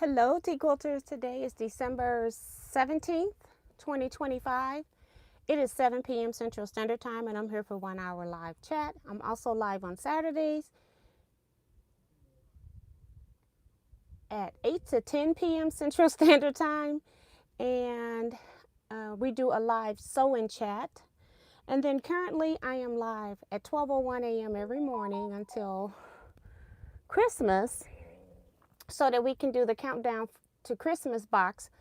Hello, Teaquilters. Today is December 17th, 2025. It is 7 p.m. Central Standard Time, and I'm here for 1 hour live chat. I'm also live on Saturdays at 8 to 10 p.m. Central Standard Time, and we do a live sew-in chat. And then currently I am live at 12:01 a.m. every morning until Christmas, so that we can do the countdown to Christmas box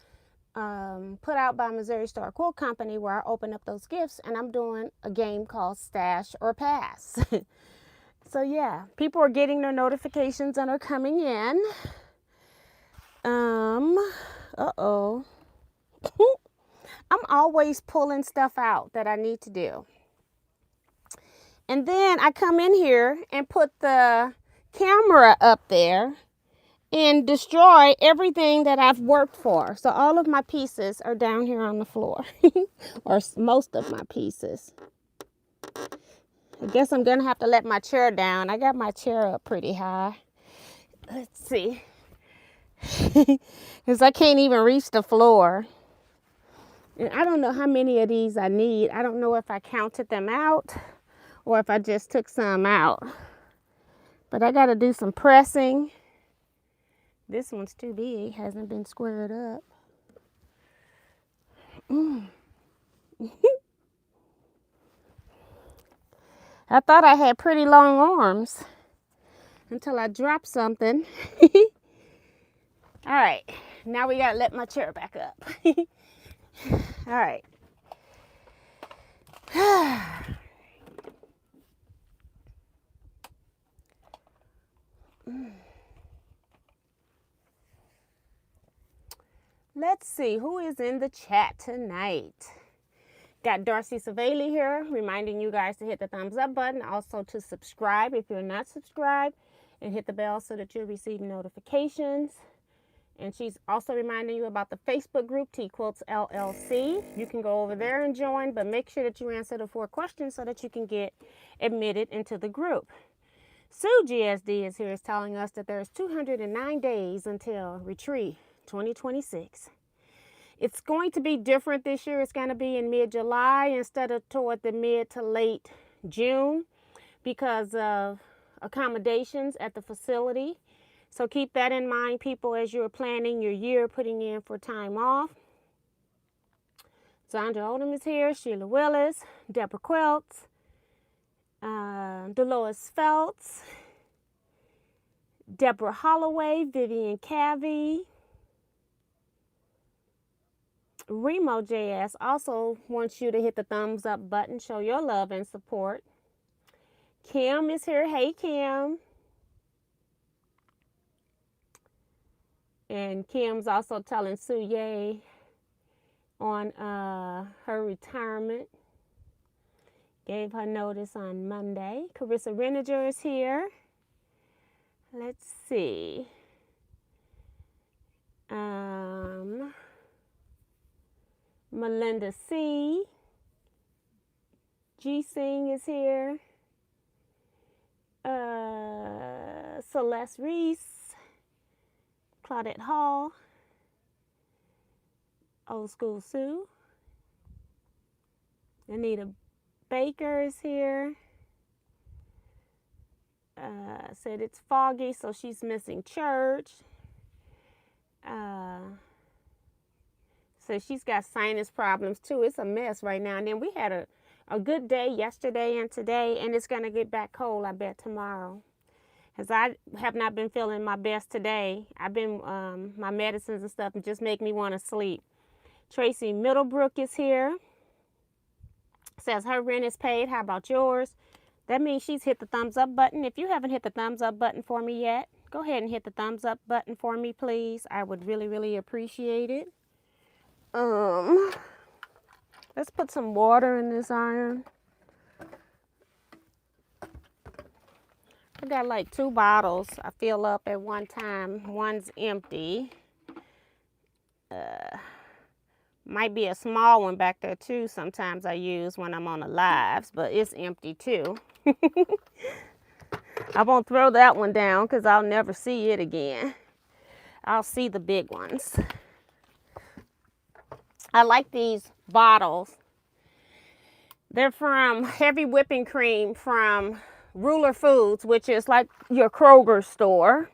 put out by Missouri Star Quilt Company, where I open up those gifts, and I'm doing a game called Stash or Pass. So yeah, people are getting their notifications and are coming in. Uh-oh. I'm always pulling stuff out that I need to do. And then I come in here and put the camera up there and destroy everything that I've worked for. So all of my pieces are down here on the floor, or most of my pieces. I guess I'm gonna have to let my chair down. I got my chair up pretty high. Let's see. Because I can't even reach the floor. And I don't know how many of these I need. I don't know if I counted them out or if I just took some out. But I gotta do some pressing. This one's too big, hasn't been squared up. I thought I had pretty long arms until I dropped something. All right, now we gotta let my chair back up. All right. Let's see who is in the chat tonight. Got Darcy Savali here, reminding you guys to hit the thumbs up button, also to subscribe if you're not subscribed, and hit the bell so that you'll receive notifications. And she's also reminding you about the Facebook group, Teaquilts LLC. You can go over there and join, but make sure that you answer the 4 questions so that you can get admitted into the group. Sue GSD is here, is telling us that there's 209 days until Retreat 2026. It's going to be different this year. It's going to be in mid-July instead of toward the mid to late June because of accommodations at the facility. So keep that in mind, people, as you're planning your year, putting in for time off. Zandra Odom is here, Sheila Willis, Deborah Quilts, Dolores Feltz, Deborah Holloway, Vivian Cavey. Remo JS also wants you to hit the thumbs up button, show your love and support. Kim is here. Hey, Kim. And Kim's also telling Sue yay on her retirement. Gave her notice on Monday. Carissa Reninger is here. Let's see. Melinda C. G. Singh is here. Celeste Reese. Claudette Hall. Old School Sue. Anita Baker is here. Said it's foggy, so she's missing church. So she's got sinus problems too. It's a mess right now. And then we had a good day yesterday and today, and it's going to get back cold, I bet, tomorrow. As I have not been feeling my best today. I've been, my medicines and stuff just make me want to sleep. Tracy Middlebrook is here. Says her rent is paid. How about yours? That means she's hit the thumbs up button. If you haven't hit the thumbs up button for me yet, go ahead and hit the thumbs up button for me, please. I would really, really appreciate it. Let's put some water in this iron. I got like 2 bottles I fill up at one time. One's empty. Might be a small one back there too. Sometimes I use when I'm on the lives, but it's empty too. I won't throw that one down because I'll never see it again. I'll see the big ones. I like these bottles. They're from Heavy Whipping Cream from Ruler Foods, which is like your Kroger store.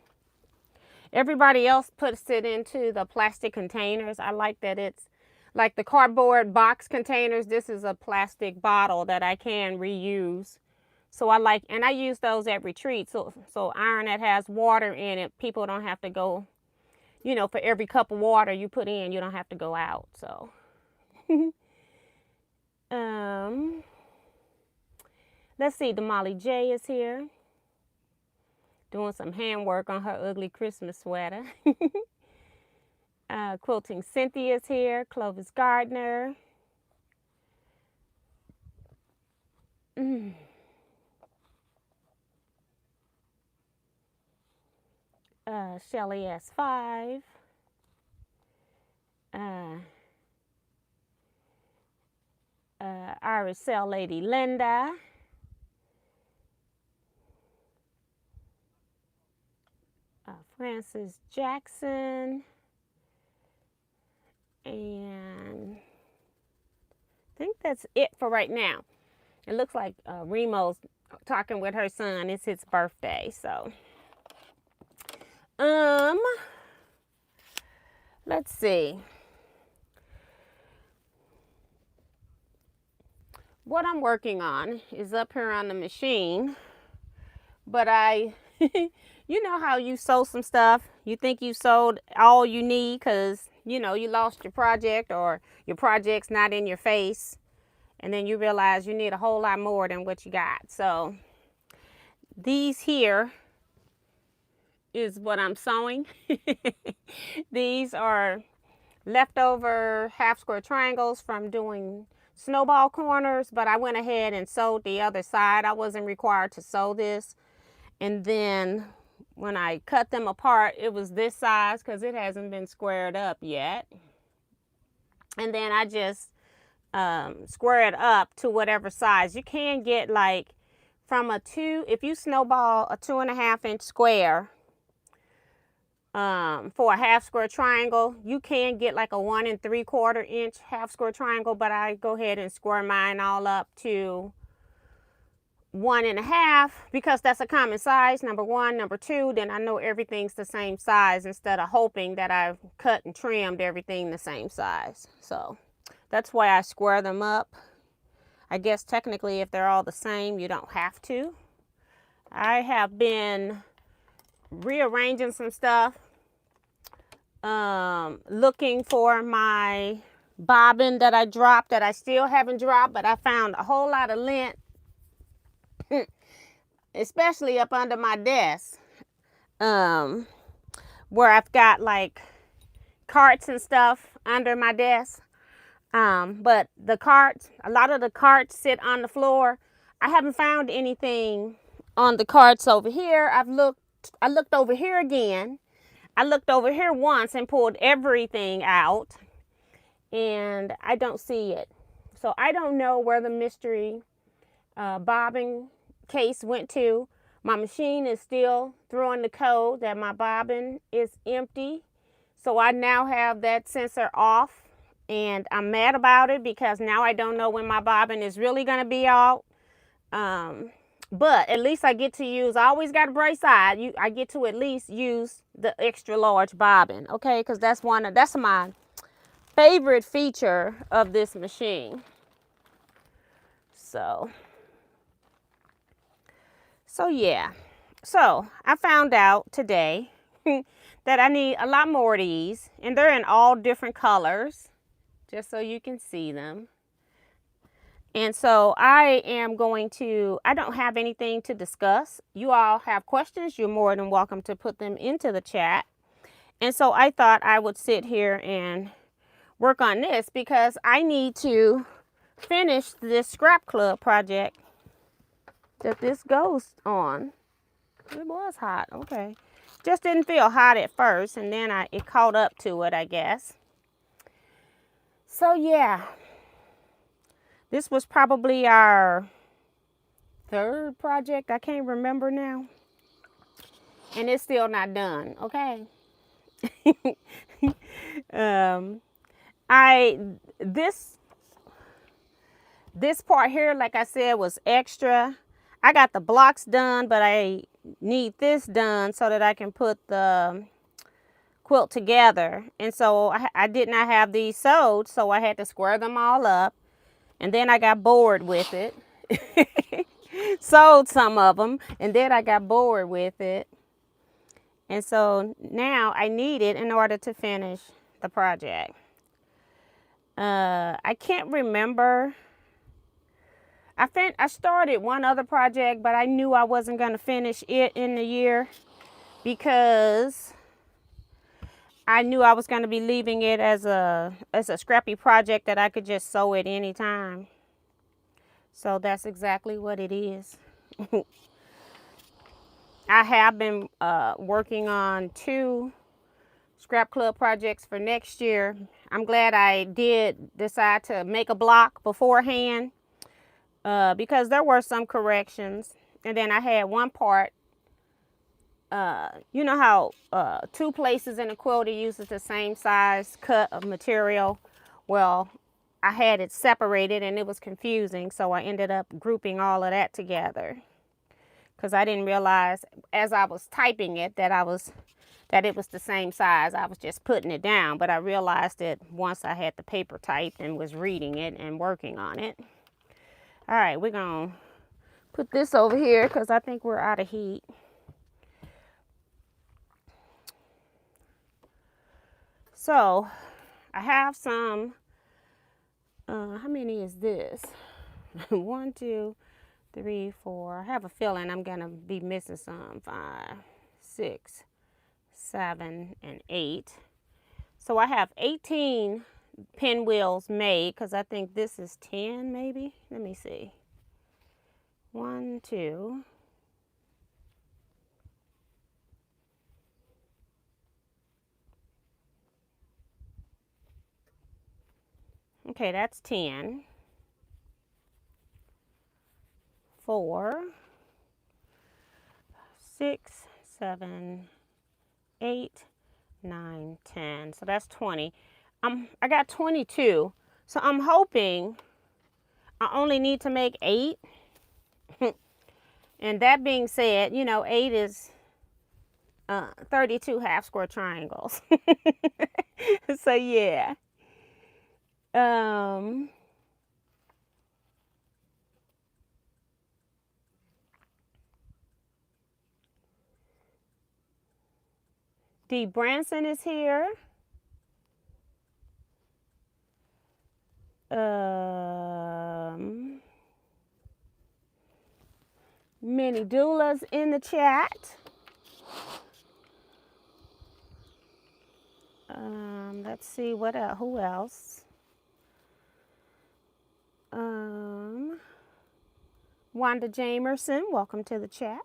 Everybody else puts it into the plastic containers. I like that it's like the cardboard box containers. This is a plastic bottle that I can reuse. So I like, and I use those at retreats. So iron that has water in it, people don't have to go, you know, for every cup of water you put in, you don't have to go out. So let's see, the Molly J is here doing some handwork on her ugly Christmas sweater. Quilting Cynthia's here, Clovis Gardner. Shelly S5. Irish Cell Lady Linda. Francis Jackson. And I think that's it for right now. It looks like Remo's talking with her son. It's his birthday, so. Let's see. What I'm working on is up here on the machine, but you know how you sew some stuff, you think you sewed all you need because, you know, you lost your project or your project's not in your face, and then you realize you need a whole lot more than what you got. So these here is what I'm sewing. These are leftover half square triangles from doing snowball corners, but I went ahead and sewed the other side. I wasn't required to sew this. And then when I cut them apart, it was this size because it hasn't been squared up yet. And then I just square it up to whatever size. You can get like from if you snowball a 2.5 inch square for a half square triangle, you can get like a 1 3/4 inch half square triangle, but I go ahead and square mine all up to 1.5 because that's a common size, number one. Number two, then I know everything's the same size instead of hoping that I've cut and trimmed everything the same size. So that's why I square them up. I guess technically if they're all the same, you don't have to. I have been rearranging some stuff, looking for my bobbin that I dropped that I still haven't dropped, but I found a whole lot of lint, especially up under my desk, where I've got like carts and stuff under my desk. But the carts, a lot of the carts sit on the floor. I haven't found anything on the carts over here. I looked over here again. I looked over here once and pulled everything out, and I don't see it. So I don't know where the mystery bobbin case went to. My machine is still throwing the code that my bobbin is empty. So I now have that sensor off, and I'm mad about it because now I don't know when my bobbin is really going to be out. But at least I get to use, I always got a bright side. I get to at least use the extra large bobbin, okay? Because that's my favorite feature of this machine. So yeah. So I found out today that I need a lot more of these, and they're in all different colors, just so you can see them. And so I don't have anything to discuss. You all have questions, you're more than welcome to put them into the chat. And so I thought I would sit here and work on this because I need to finish this scrap club project that this goes on. It was hot, okay. Just didn't feel hot at first, and then it caught up to it, I guess. So yeah. This was probably our third project. I can't remember now. And it's still not done, okay? This part here, like I said, was extra. I got the blocks done, but I need this done so that I can put the quilt together. And so I did not have these sewed, so I had to square them all up. And then I got bored with it. Sewed some of them, and then I got bored with it. And so now I need it in order to finish the project. I can't remember. I started one other project, but I knew I wasn't going to finish it in the year because I knew I was going to be leaving it as a scrappy project that I could just sew at any time. So that's exactly what it is. I have been working on 2 scrap club projects for next year. I'm glad I did decide to make a block beforehand because there were some corrections. And then I had one part, you know how 2 places in a quilt it uses the same size cut of material? Well, I had it separated and it was confusing, so I ended up grouping all of that together because I didn't realize as I was typing it that it was the same size. I was just putting it down, but I realized it once I had the paper typed and was reading it and working on it. All right, we're gonna put this over here because I think we're out of heat. So I have some, how many is this? 1, 2, 3, 4. I have a feeling I'm gonna be missing some. 5, 6, 7, and 8. So I have 18 pinwheels made because I think this is 10 maybe. Let me see. 1, 2. Okay, that's 10. 4, 6, 7, 8, 9, 10. So that's 20. I got 22. So I'm hoping I only need to make 8. And that being said, you know, 8 is 32 half square triangles. So yeah. Dee Branson is here. Minnie Doula's in the chat. Let's see what else. Who else? Wanda Jamerson, welcome to the chat.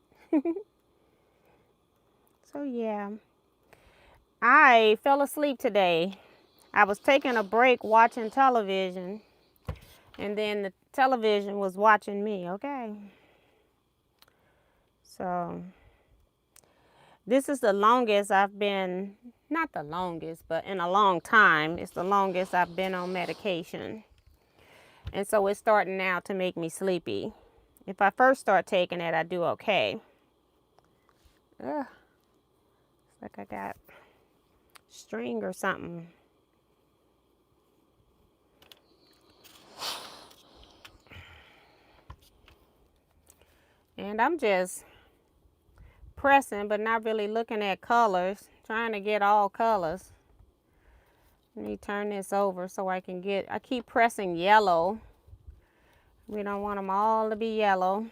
So yeah, I fell asleep today. I was taking a break watching television, and then the television was watching me, okay? So this is the longest I've been, not the longest, but in a long time, it's the longest I've been on medication. And so it's starting now to make me sleepy. If I first start taking it, I do okay. Ugh. It's like I got string or something. And I'm just pressing, but not really looking at colors, trying to get all colors. Let me turn this over so I can get, I keep pressing yellow. We don't want them all to be yellow.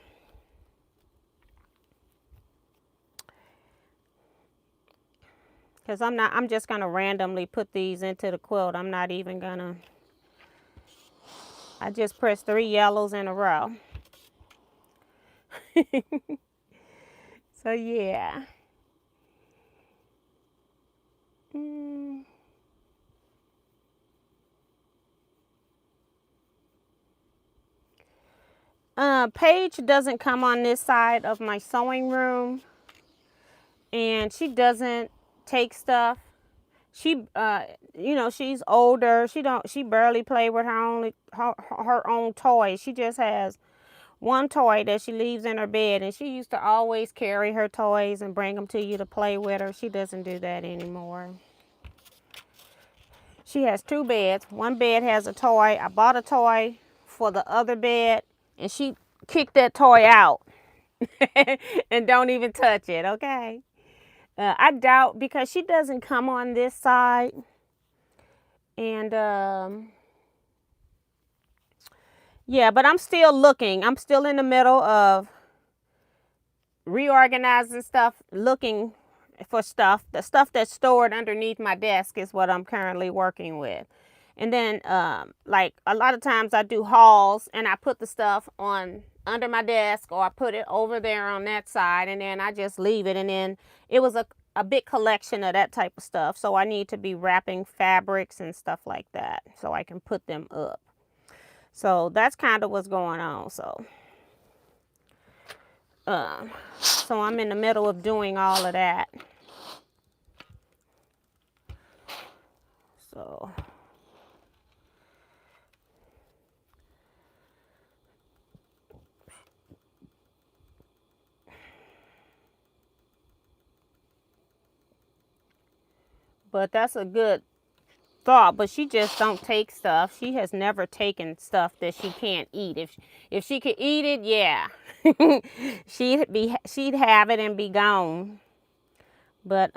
Because I'm just going to randomly put these into the quilt. I'm not even going to, I just pressed 3 yellows in a row. So yeah. Paige doesn't come on this side of my sewing room, and she doesn't take stuff. She, you know, she's older. She barely play with her own toys. She just has one toy that she leaves in her bed, and she used to always carry her toys and bring them to you to play with her. She doesn't do that anymore. She has two beds. One bed has a toy. I bought a toy for the other bed, and she kicked that toy out and don't even touch it, okay? I doubt, because she doesn't come on this side. And yeah, but I'm still looking. I'm still in the middle of reorganizing stuff, looking for stuff. The stuff that's stored underneath my desk is what I'm currently working with. And then like a lot of times I do hauls, and I put the stuff on under my desk, or I put it over there on that side, and then I just leave it. And then it was a big collection of that type of stuff, so I need to be wrapping fabrics and stuff like that so I can put them up. So that's kind of what's going on. So I'm in the middle of doing all of that. So but that's a good thought. But she just don't take stuff. She has never taken stuff that she can't eat. If she could eat it, yeah, she'd have it and be gone. But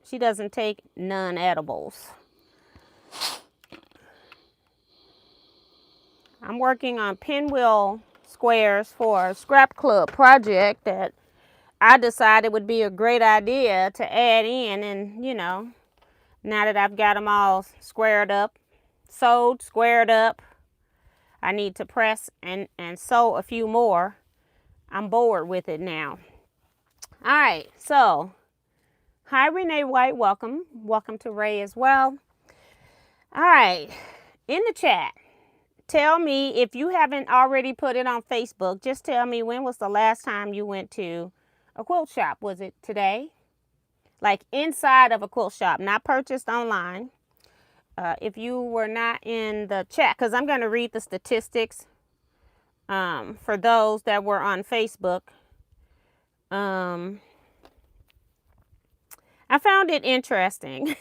she doesn't take non-edibles. I'm working on pinwheel squares for a scrap club project that I decided would be a great idea to add in. And you know, now that I've got them all squared up, sewed, squared up, I need to press and sew a few more. I'm bored with it now. All right, so hi Renee White, welcome to Ray as well. All right, in the chat, tell me, if you haven't already put it on Facebook, just tell me, when was the last time you went to a quilt shop? Was it today? Like inside of a quilt shop, not purchased online. If you were not in the chat, because I'm going to read the statistics for those that were on Facebook. I found it interesting.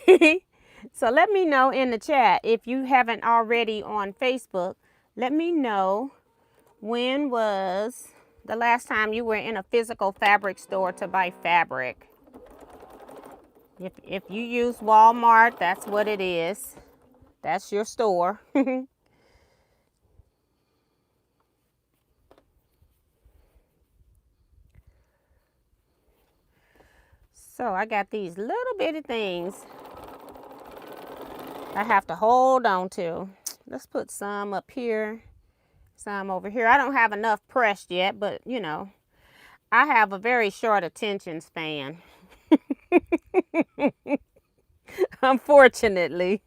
So let me know in the chat, if you haven't already on Facebook, let me know, when was the last time you were in a physical fabric store to buy fabric. If you use Walmart, that's what it is. That's your store. So I got these little bitty things I have to hold on to. Let's put some up here, some over here. I don't have enough pressed yet, but you know, I have a very short attention span. Unfortunately,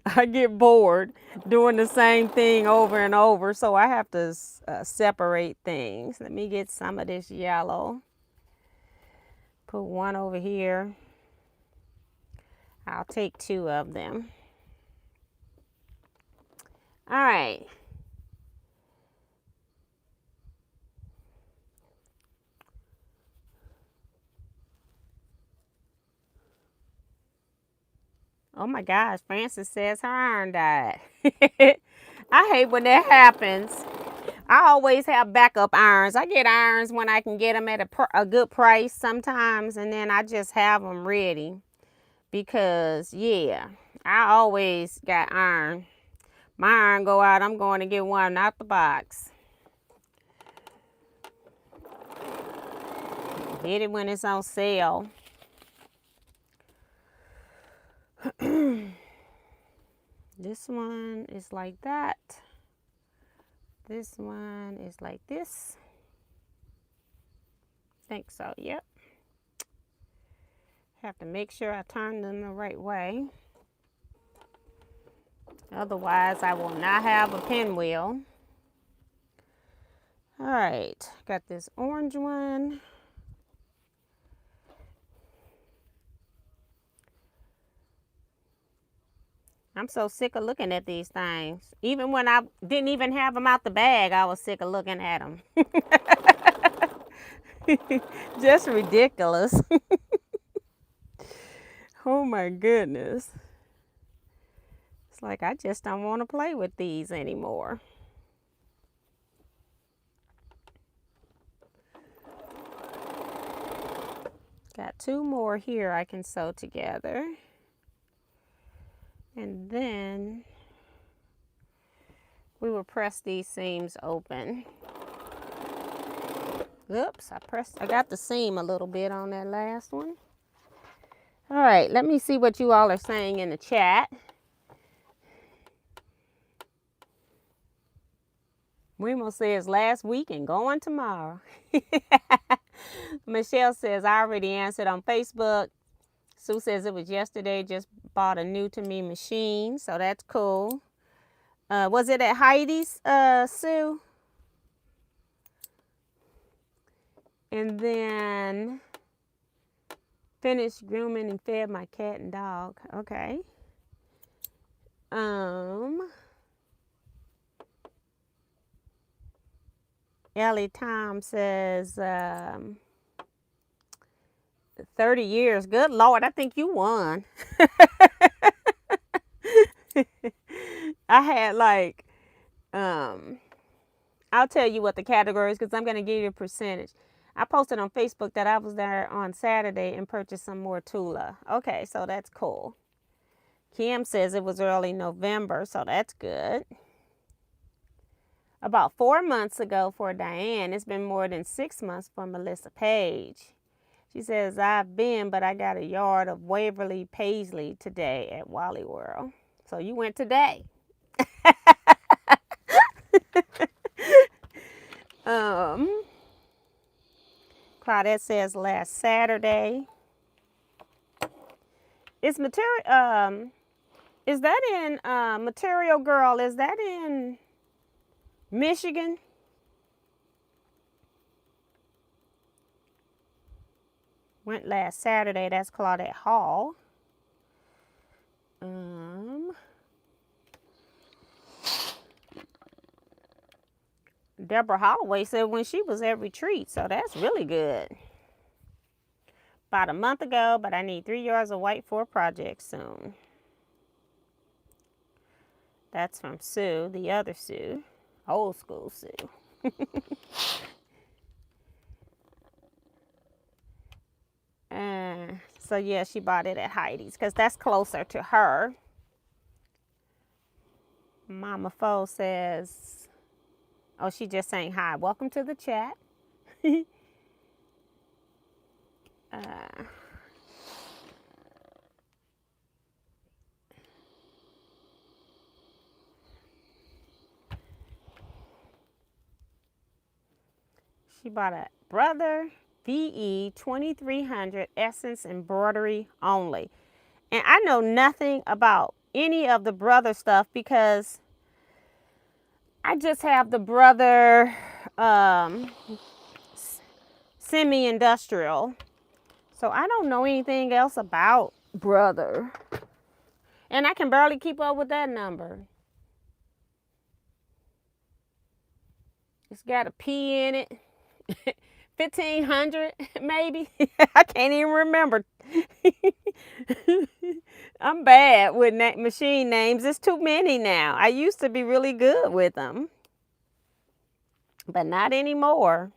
I get bored doing the same thing over and over, so I have to separate things. Let me get some of this yellow. Put one over here. I'll take two of them. All right. Oh my gosh, Francis says her iron died. I hate when that happens. I always have backup irons. I get irons when I can get them at a good price sometimes, and then I just have them ready. Because, yeah, I always got iron. My iron go out, I'm going to get one out the box. Get it when it's on sale. This one is like that. This one is like this. Think so, yep. Have to make sure I turn them the right way. Otherwise, I will not have a pinwheel. All right, got this orange one. I'm so sick of looking at these things. Even when I didn't even have them out the bag, I was sick of looking at them. Just ridiculous. Oh my goodness. It's like I just don't want to play with these anymore. Got 2 more here I can sew together. And then we will press these seams open. Oops, I got the seam a little bit on that last one. All right, let me see what you all are saying in the chat. Wemo says last week and going tomorrow. Michelle says I already answered on Facebook. Sue says it was yesterday, just bought a new to me machine, so that's cool. Was it at Heidi's, Sue? And then finished grooming and fed my cat and dog. Okay. Ellie Tom says 30 years. Good Lord, I think you won. I had like, I'll tell you what the category is because I'm going to give you a percentage. I posted on Facebook that I was there on Saturday and purchased some more Tula. Okay, so that's cool. Kim says it was early November, so that's good. About 4 months ago for Diane. It's been more than 6 months for Melissa Page. She says, I've been, but I got a yard of Waverly Paisley today at Wally World. So you went today. Claudette says last Saturday. Is material, is that in, Material Girl, is that in Michigan? Went last Saturday. That's Claudette Hall. Deborah Holloway said when she was at retreat, so that's really good. About a month ago, but I need 3 yards of white for a project soon. That's from Sue, the other Sue, old school Sue. So yeah, she bought it at Heidi's because that's closer to her. Mama Fo says, oh, she just saying hi. Welcome to the chat. She bought a Brother VE 2300 Essence Embroidery only. And I know nothing about any of the Brother stuff because I just have the Brother semi-industrial. So I don't know anything else about Brother. And I can barely keep up with that number. It's got a P in it. 1500 maybe. I can't even remember. I'm bad with machine names. It's too many now. I used to be really good with them, but not anymore.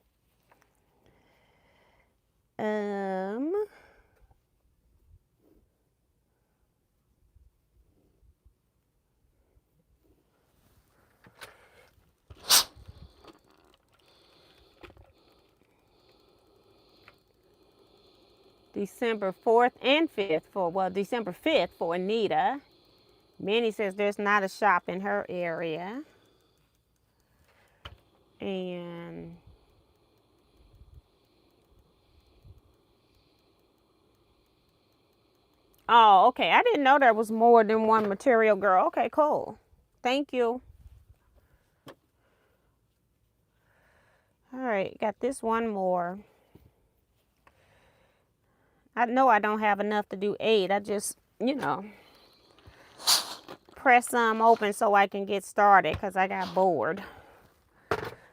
December 4th and 5th for, well, December 5th for Anita. Minnie says there's not a shop in her area. And oh, okay. I didn't know there was more than one Material Girl. Okay, cool. Thank you. All right, got this one more. I know I don't have enough to do 8. I just, you know. press some open so I can get started because I got bored.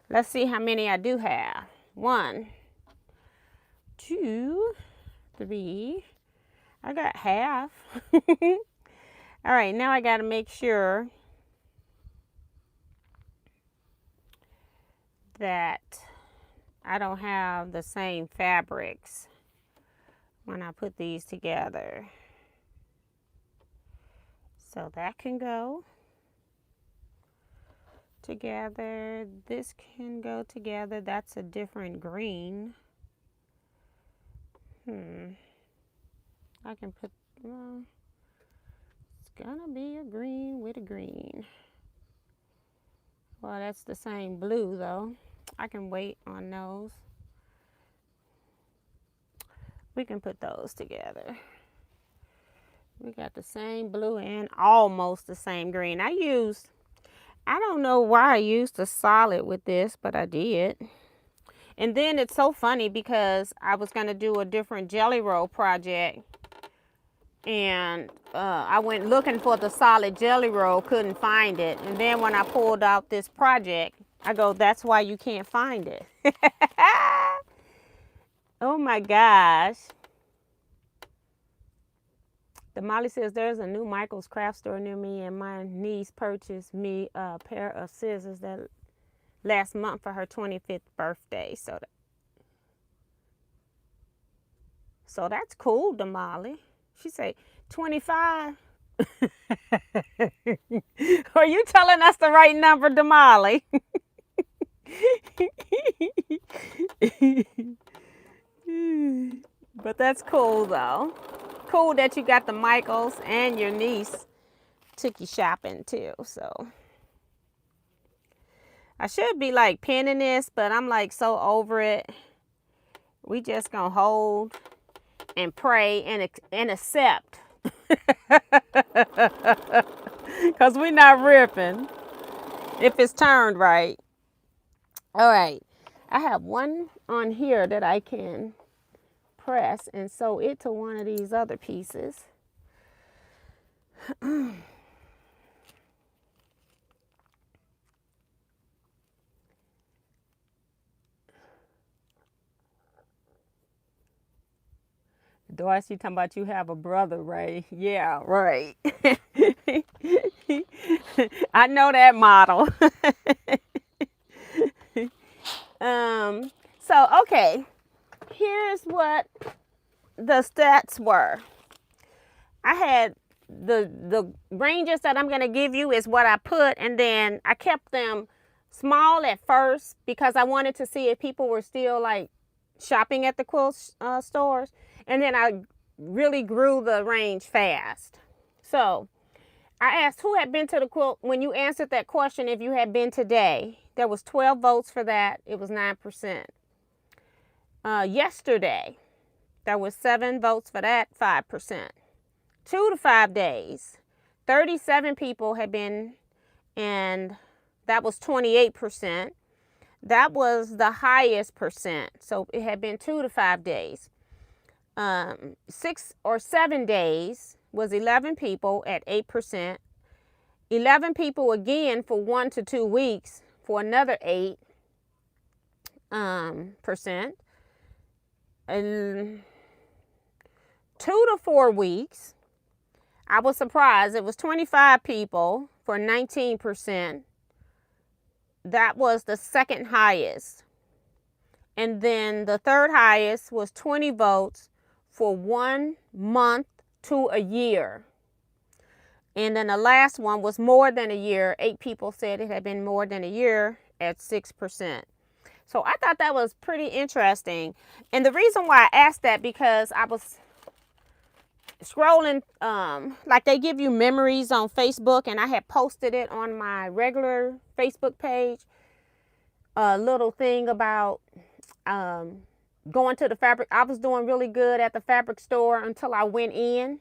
Let's see how many I do have. 1, 2, 3. I got half. All right, now I got to make sure that I don't have the same fabrics when I put these together. So that can go together. This can go together. That's a different green. I can put, well, it's gonna be a green with a green. Well, that's the same blue though. I can wait on those. We can put those together. We got the same blue and almost the same green. I don't know why I used a solid with this, but I did. And then it's so funny because I was going to do a different jelly roll project. And I went looking for the solid jelly roll, couldn't find it. And then when I pulled out this project, I go, that's why you can't find it. Oh my gosh. The Molly says, there's a new Michael's craft store near me, and my niece purchased me a pair of scissors that last month for her 25th birthday. So that's cool, Damali. She said, 25? Are you telling us the right number, Damali? But that's cool, though. Cool that you got the Michaels and your niece took you shopping, too. So I should be, like, pinning this, but I'm, like, so over it. We just gonna hold and pray and accept. Because we're not ripping if it's turned right. All right. I have one on here that I can press and sew it to one of these other pieces. Doris, you talking about you have a brother, right? Yeah, right. I know that model. So, okay. Here's what the stats were. I had the ranges that I'm going to give you is what I put, and then I kept them small at first because I wanted to see if people were still like shopping at the quilt stores, and then I really grew the range fast. So I asked who had been to the quilt. When you answered that question, if you had been today, there was 12 votes for that. It was 9%. Yesterday, there was 7 votes for that, 5%. 2 to 5 days, 37 people had been, and that was 28%. That was the highest percent. So it had been 2 to 5 days. 6 or 7 days was 11 people at 8%. 11 people again for 1 to 2 weeks for another 8%. And 2 to 4 weeks, I was surprised. It was 25 people for 19%. That was the second highest. And then the third highest was 20 votes for 1 month to a year. And then the last one was more than a year. 8 people said it had been more than a year at 6%. So I thought that was pretty interesting. And the reason why I asked that, because I was scrolling, like they give you memories on Facebook, and I had posted it on my regular Facebook page, a little thing about going to the fabric. I was doing really good at the fabric store until I went in.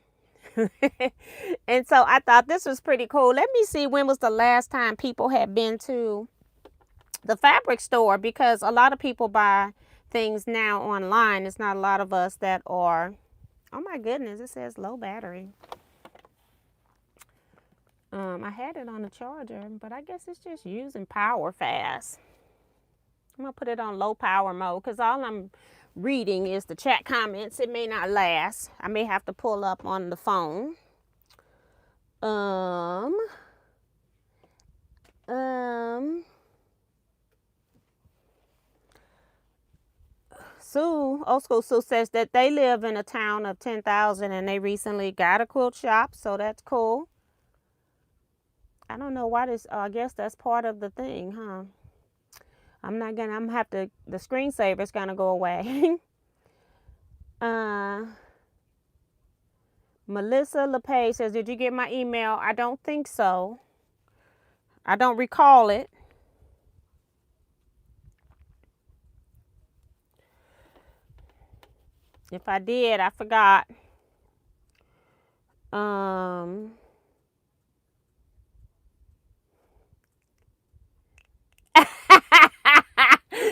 And so I thought this was pretty cool. Let me see, when was the last time people had been to the fabric store, because a lot of people buy things now online. It's not a lot of us that are, oh my goodness, it says low battery. I had it on the charger, but I guess it's just using power fast. I'm going to put it on low power mode because all I'm reading is the chat comments. It may not last. I may have to pull up on the phone. Sue, Old School Sue, says that they live in a town of 10,000 and they recently got a quilt shop, so that's cool. I don't know why this, I guess that's part of the thing, huh? I'm gonna have to, the screensaver's gonna go away. Melissa LePage says, did you get my email? I don't think so. I don't recall it. If I did, I forgot.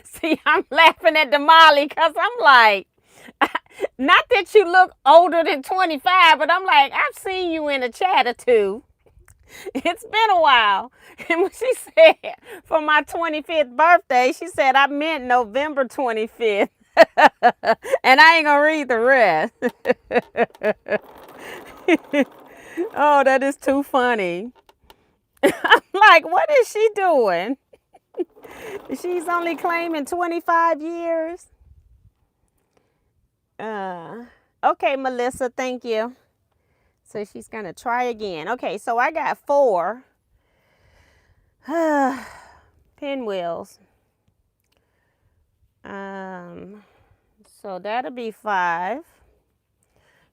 See, I'm laughing at Damali because I'm like, not that you look older than 25, but I'm like, I've seen you in a chat or two. It's been a while. And when she said for my 25th birthday, she said I meant November 25th. And I ain't gonna read the rest. Oh, that is too funny. I'm like, what is she doing? She's only claiming 25 years. Okay, Melissa, thank you. So she's gonna try again. Okay, so I got 4 pinwheels. So that'll be 5.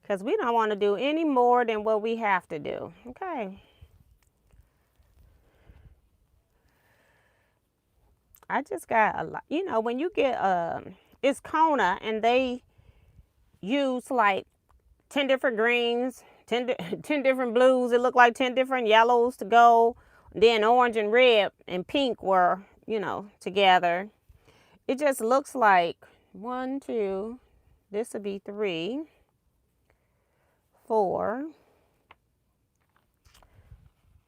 Because we don't want to do any more than what we have to do. Okay. I just got a lot. You know, when you get, it's Kona and they use like 10 different greens, 10 different blues. It looked like 10 different yellows to go. Then orange and red and pink were, you know, together. It just looks like 1, 2, this would be 3, 4.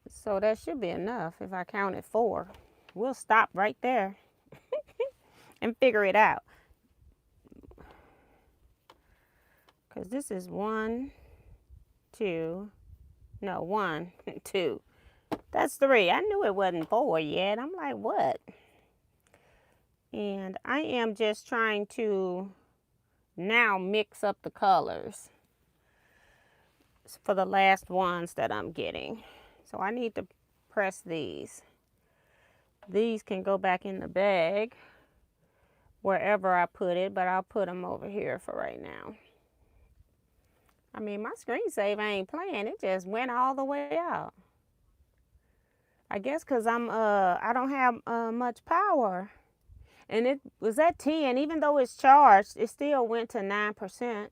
So that should be enough if I counted 4. We'll stop right there and figure it out. Because this is 1, 2, no, 1, 2. That's 3. I knew it wasn't 4 yet. I'm like, what? And I am just trying to now mix up the colors for the last ones that I'm getting. So I need to press these. These can go back in the bag wherever I put it, but I'll put them over here for right now. I mean, my screensaver ain't playing. It just went all the way out. I guess because I don't have much power. And it was at 10. Even though it's charged, it still went to 9%.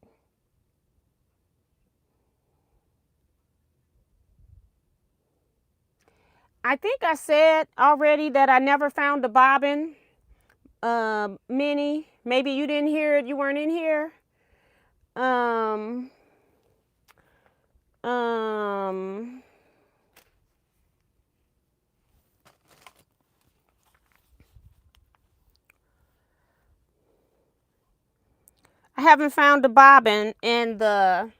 I think I said already that I never found the bobbin mini. Maybe you didn't hear it. You weren't in here. I haven't found the bobbin and the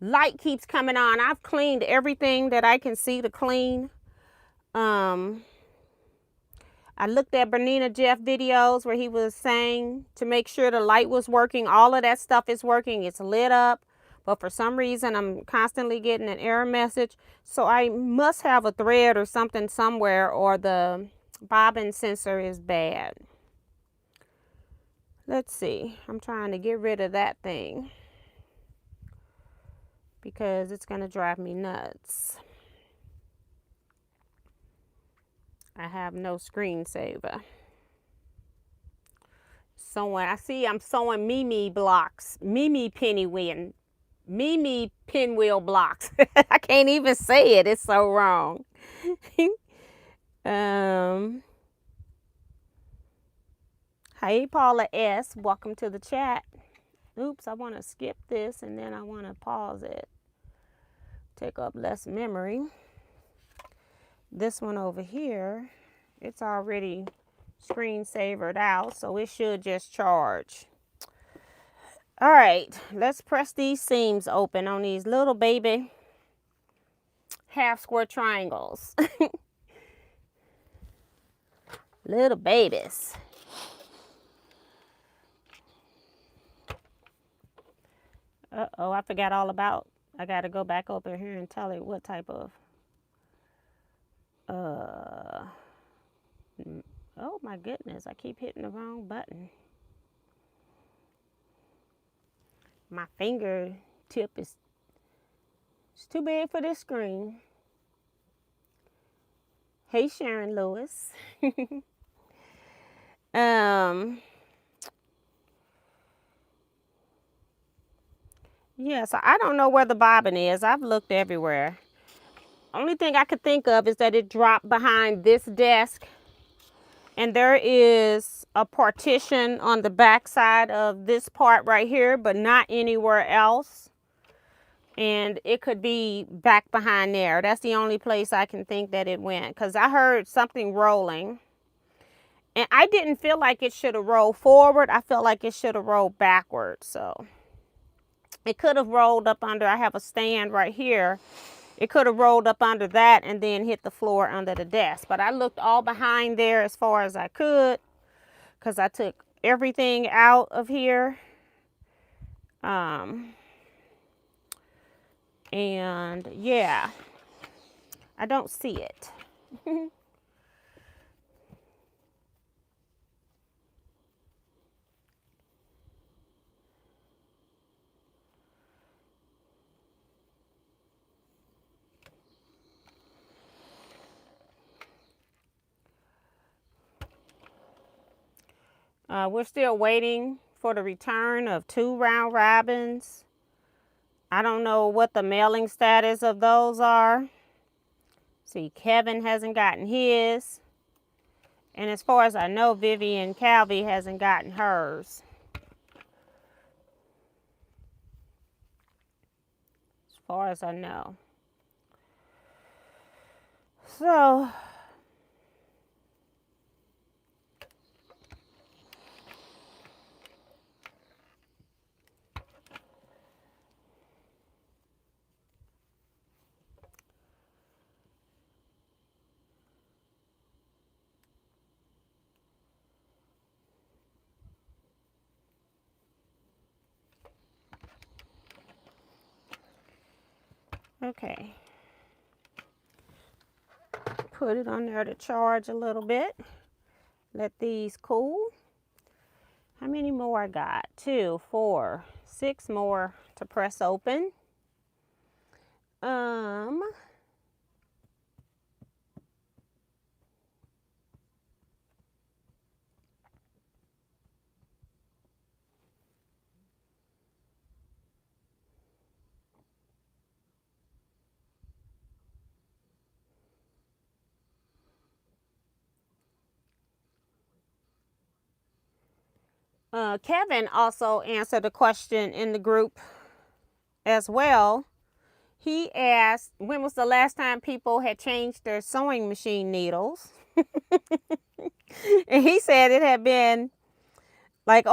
light keeps coming on. I've cleaned everything that I can see to clean. I looked at Bernina Jeff videos where he was saying to make sure the light was working. All of that stuff is working. It's lit up. But for some reason, I'm constantly getting an error message. So I must have a thread or something somewhere, or the bobbin sensor is bad. Let's see. I'm trying to get rid of that thing because it's going to drive me nuts. I have no screensaver. I see I'm sewing Mimi blocks, Mimi Pinwheel blocks. I can't even say it. It's so wrong. Hey, Paula S. Welcome to the chat. Oops, I want to skip this and then I want to pause it. Take up less memory. This one over here, it's already screensavered out, so it should just charge. All right, let's press these seams open on these little baby half square triangles. Little babies. Uh-oh, I forgot all about, I got to go back over here and tell it what type of, oh my goodness, I keep hitting the wrong button. My finger tip is, it's too big for this screen. Hey, Sharon Lewis. Yeah, so I don't know where the bobbin is. I've looked everywhere. Only thing I could think of is that it dropped behind this desk. And there is a partition on the back side of this part right here, but not anywhere else. And it could be back behind there. That's the only place I can think that it went, because I heard something rolling. And I didn't feel like it should have rolled forward. I felt like it should have rolled backwards. So it could have rolled up under, I have a stand right here. It could have rolled up under that and then hit the floor under the desk. But I looked all behind there as far as I could, because I took everything out of here. And yeah, I don't see it. We're still waiting for the return of 2 round robins. I don't know what the mailing status of those are. See, Kevin hasn't gotten his. And as far as I know, Vivian Calvi hasn't gotten hers. As far as I know. So okay. Put it on there to charge a little bit. Let these cool. How many more I got? 2, 4, 6 more to press open. Kevin also answered a question in the group as well. He asked, when was the last time people had changed their sewing machine needles? And he said it had been like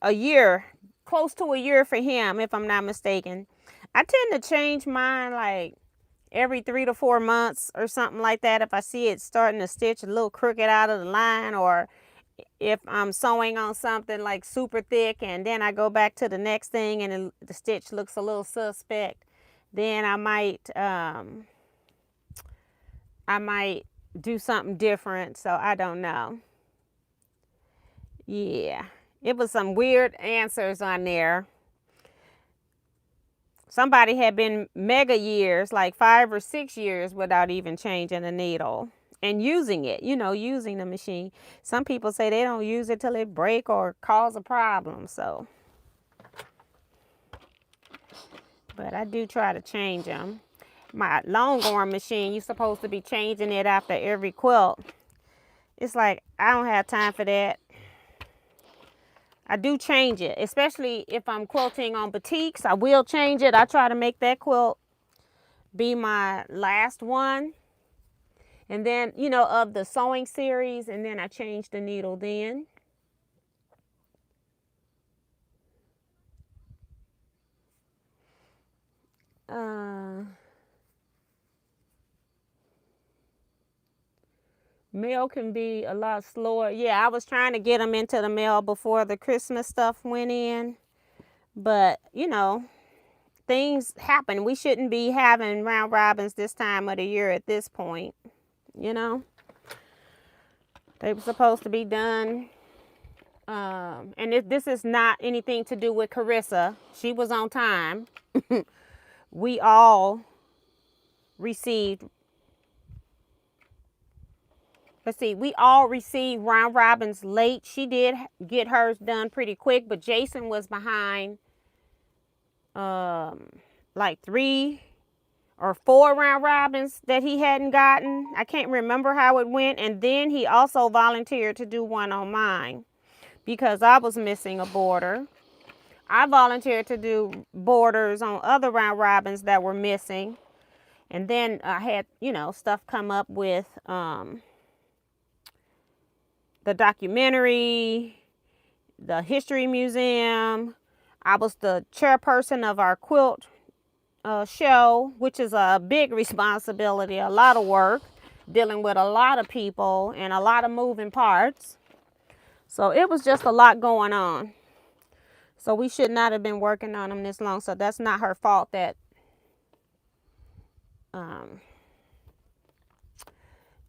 a year, close to a year for him, if I'm not mistaken. I tend to change mine like every 3 to 4 months or something like that. If I see it starting to stitch a little crooked out of the line, or if I'm sewing on something like super thick and then I go back to the next thing and the stitch looks a little suspect, then I might do something different. So I don't know. Yeah, it was some weird answers on there. Somebody had been mega years, like 5 or 6 years, without even changing a needle and using it, using the machine. Some people say they don't use it till it break or cause a problem. So, but I do try to change them. My long arm machine, you're supposed to be changing it after every quilt. It's like, I don't have time for that. I do change it, especially if I'm quilting on batiks. I will change it. I try to make that quilt be my last one. And then, you know, of the sewing series, and then I changed the needle then. Mail can be a lot slower. Yeah, I was trying to get them into the mail before the Christmas stuff went in. But, you know, things happen. We shouldn't be having round robins this time of the year at this point, you know. They were supposed to be done. And this is not anything to do with Carissa. She was on time. We all received, let's see, we all received round robins late. She did get hers done pretty quick, but Jason was behind like 3 or 4 round robins that he hadn't gotten. I can't remember how it went. And then he also volunteered to do one on mine because I was missing a border. I volunteered to do borders on other round robins that were missing. And then I had, you know, stuff come up with the documentary, the history museum. I was the chairperson of our quilt show, which is a big responsibility, a lot of work, dealing with a lot of people and a lot of moving parts. So it was just a lot going on. So we should not have been working on them this long. So that's not her fault that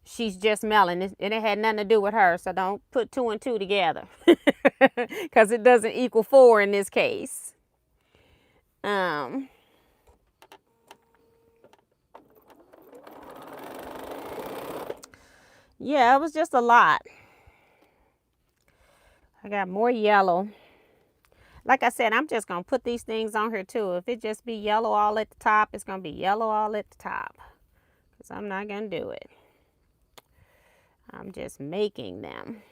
she's just mailing. It had nothing to do with her. So don't put 2 and 2 together because it doesn't equal 4 in this case. Yeah, it was just a lot. I got more yellow. Like I said, I'm just going to put these things on here too. If it just be yellow all at the top, it's going to be yellow all at the top. Because I'm not going to do it. I'm just making them.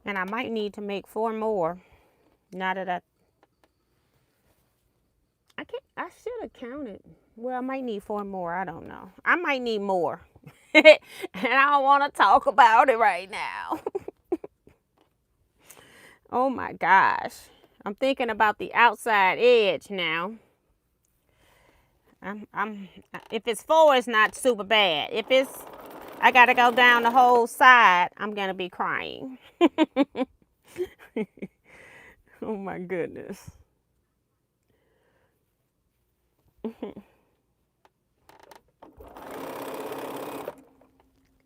And I might need to make 4 more. Now that I should have counted. Well, I might need 4 more. I don't know. I might need more. And I don't want to talk about it right now. Oh my gosh. I'm thinking about the outside edge now. If it's 4, it's not super bad. If it's, I got to go down the whole side, I'm going to be crying. Oh my goodness.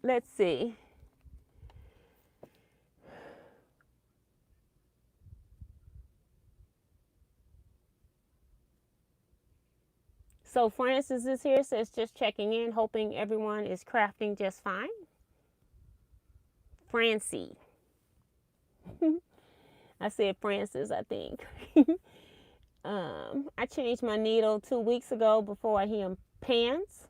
Let's see. So Francis is here, says just checking in, hoping everyone is crafting just fine. Francie. I said Francis, I think. I changed my needle 2 weeks ago before I hem pants.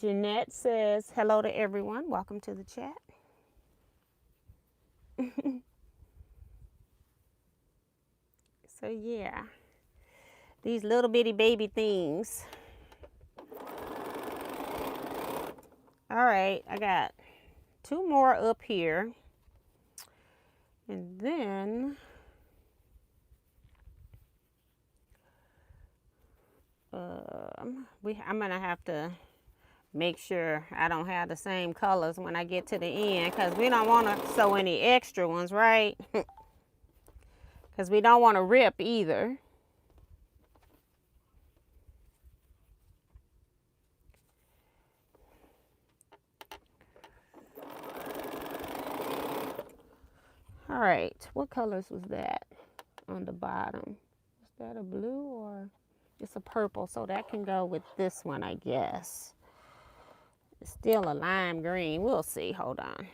Jeanette says hello to everyone. Welcome to the chat. So yeah, these little bitty baby things. All right, I got 2 more up here. And then I'm gonna have to make sure I don't have the same colors when I get to the end, because we don't want to sew any extra ones, right? Because we don't want to rip either. All right, what colors was that on the bottom? Is that a blue or it's a purple? So that can go with this one, I guess. It's still a lime green. We'll see. Hold on.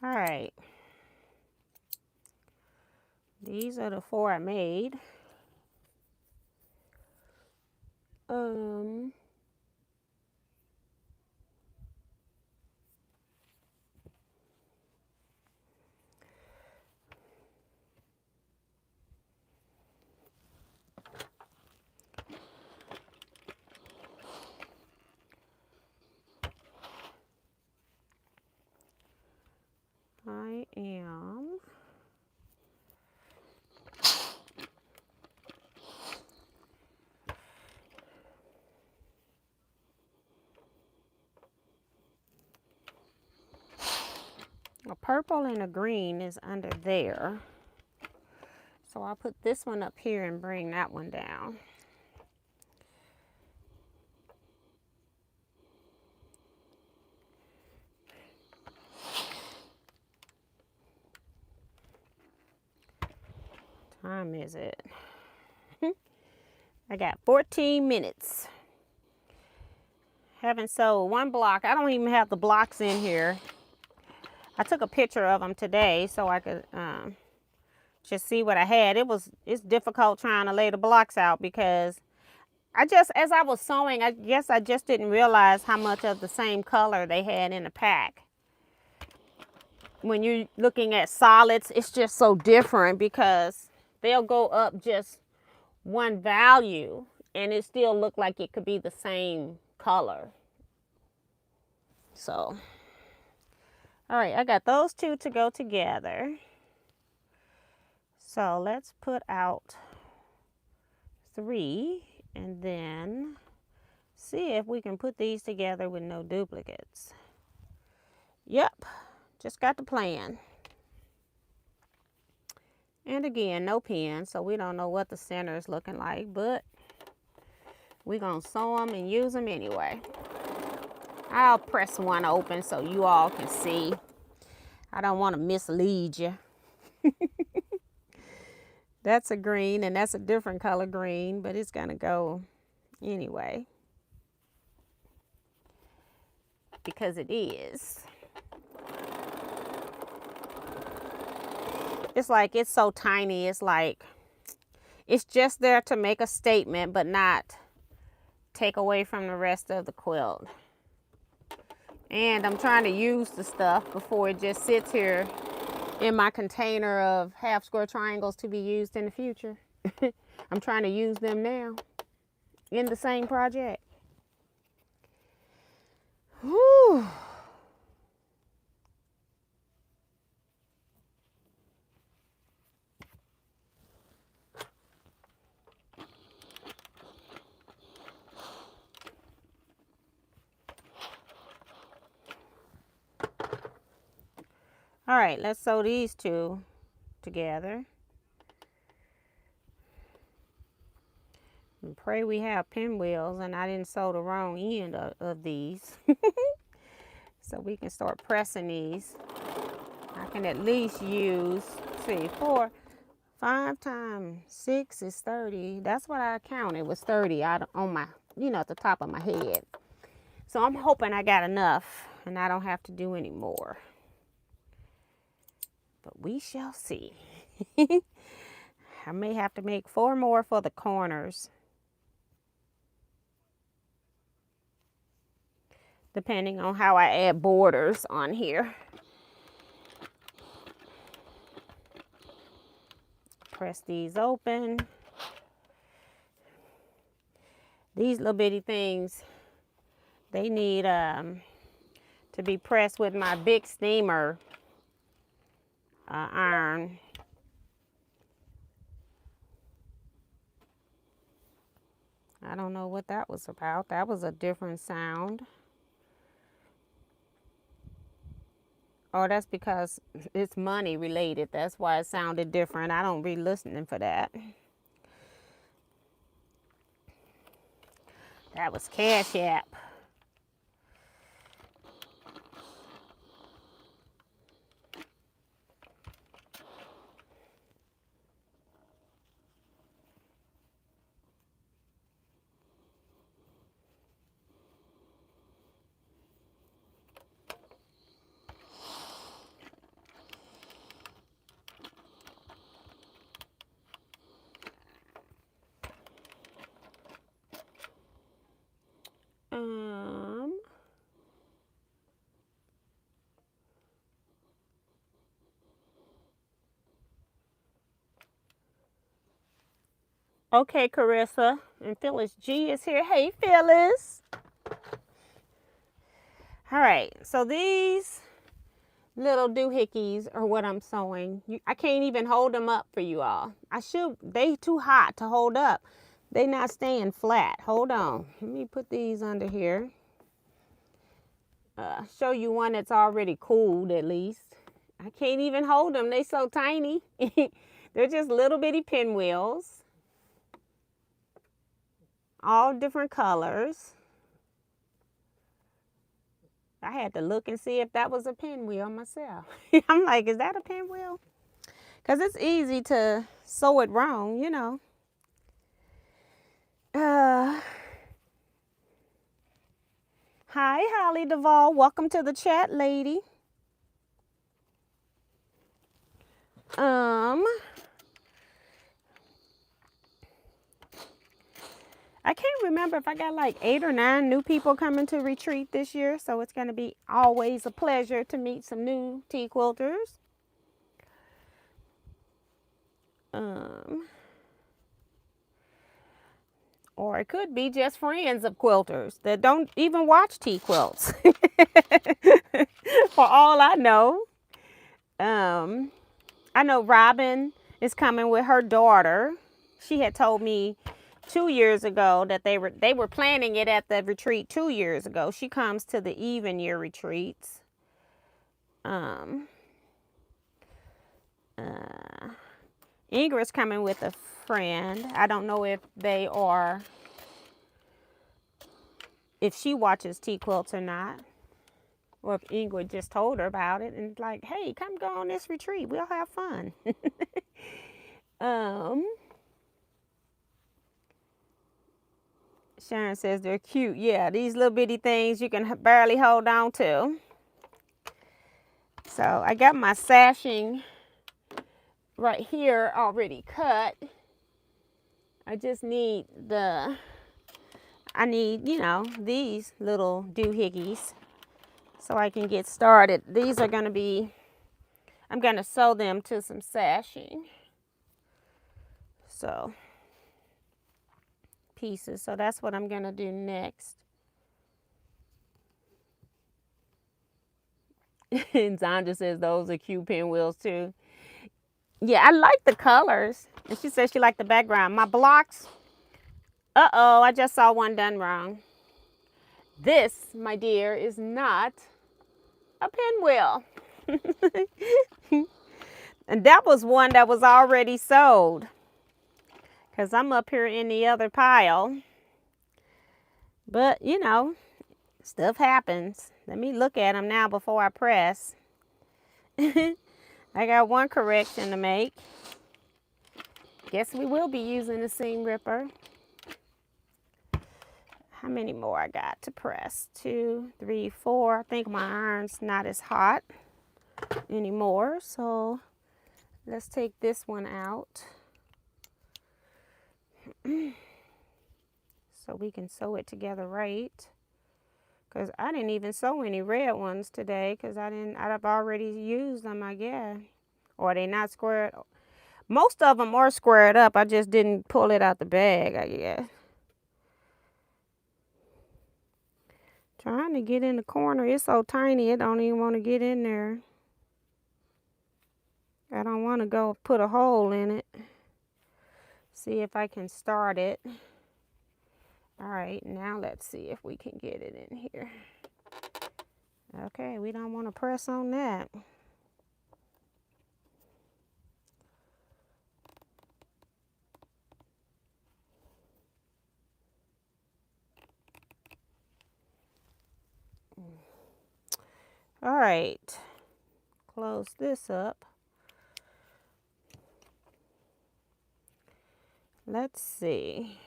All right. These are the 4 I made. A purple and a green is under there. So I'll put this one up here and bring that one down. Time is it? I got 14 minutes. Haven't sewed one block. I don't even have the blocks in here. I took a picture of them today so I could just see what I had. It's difficult trying to lay the blocks out because as I was sewing, I guess I just didn't realize how much of the same color they had in the pack. When you're looking at solids, it's just so different because they'll go up just one value and it still look like it could be the same color. So, all right, I got those two to go together. So let's put out 3 and then see if we can put these together with no duplicates. Yep, just got the plan. And again, no pin, so we don't know what the center is looking like, but we're gonna sew them and use them anyway. I'll press one open so you all can see. I don't want to mislead you. That's a green and that's a different color green, but it's gonna go anyway. Because it is. It's like it's so tiny. It's like it's just there to make a statement but not take away from the rest of the quilt. And I'm trying to use the stuff before it just sits here in my container of half square triangles to be used in the future. I'm trying to use them now in the same project. Whew. All right, let's sew these two together. And pray we have pinwheels and I didn't sew the wrong end of these. So we can start pressing these. I can at least use, see, 5 times 6 is 30. That's what I counted was 30 on my, at the top of my head. So I'm hoping I got enough and I don't have to do any more. But we shall see. I may have to make 4 more for the corners. Depending on how I add borders on here. Press these open. These little bitty things, they need to be pressed with my big steamer iron. I don't know what that was about. That was a different sound. Oh, that's because it's money related. That's why it sounded different. I don't be listening for that. That was CashApp. Okay, Carissa. And Phyllis G is here. Hey, Phyllis. All right. So these little doohickeys are what I'm sewing. I can't even hold them up for you all. They too hot to hold up. They not staying flat. Hold on. Let me put these under here. Show you one that's already cooled at least. I can't even hold them. They so tiny. They're just little bitty pinwheels. All different colors. I had to look and see if that was a pinwheel myself. I'm like, is that a pinwheel? Because it's easy to sew it wrong, you know. Hi, Holly Duvall. Welcome to the chat, lady. I can't remember if I got like 8 or 9 new people coming to retreat this year, so it's going to be always a pleasure to meet some new tea quilters. Or it could be just friends of quilters that don't even watch Teaquilts. For all I know. I know Robin is coming with her daughter. She had told me 2 years ago that they were planning it at the retreat 2 years ago. She comes to the even year retreats. Ingrid's coming with a friend. I don't know if she watches Teaquilts or not. Or if Ingrid just told her about it and like, hey, come go on this retreat. We'll have fun. Sharon says they're cute. Yeah, these little bitty things you can barely hold on to. So I got my sashing right here already cut. I just need you know, these little doohickeys so I can get started. These are going to be, I'm going to sew them to some sashing. So, pieces. So that's what I'm going to do next. And Zandra says those are cute pinwheels too. Yeah, I like the colors. And she says she liked the background. My blocks, uh-oh, I just saw one done wrong. This, my dear, is not a pinwheel. And that was one that was already sewed. Because I'm up here in the other pile. But, you know, stuff happens. Let me look at them now before I press. I got one correction to make. Guess we will be using the seam ripper. How many more I got to press? 2, 3, 4. I think my iron's not as hot anymore. So let's take this one out. So we can sew it together right. Because I didn't even sew any red ones today because I've already used them, I guess. Or they not squared. Most of them are squared up. I just didn't pull it out the bag, I guess. Trying to get in the corner. It's so tiny, it don't even want to get in there. I don't want to go put a hole in it. See if I can start it. All right, now let's see if we can get it in here. Okay, we don't want to press on that. All right, close this up. Let's see.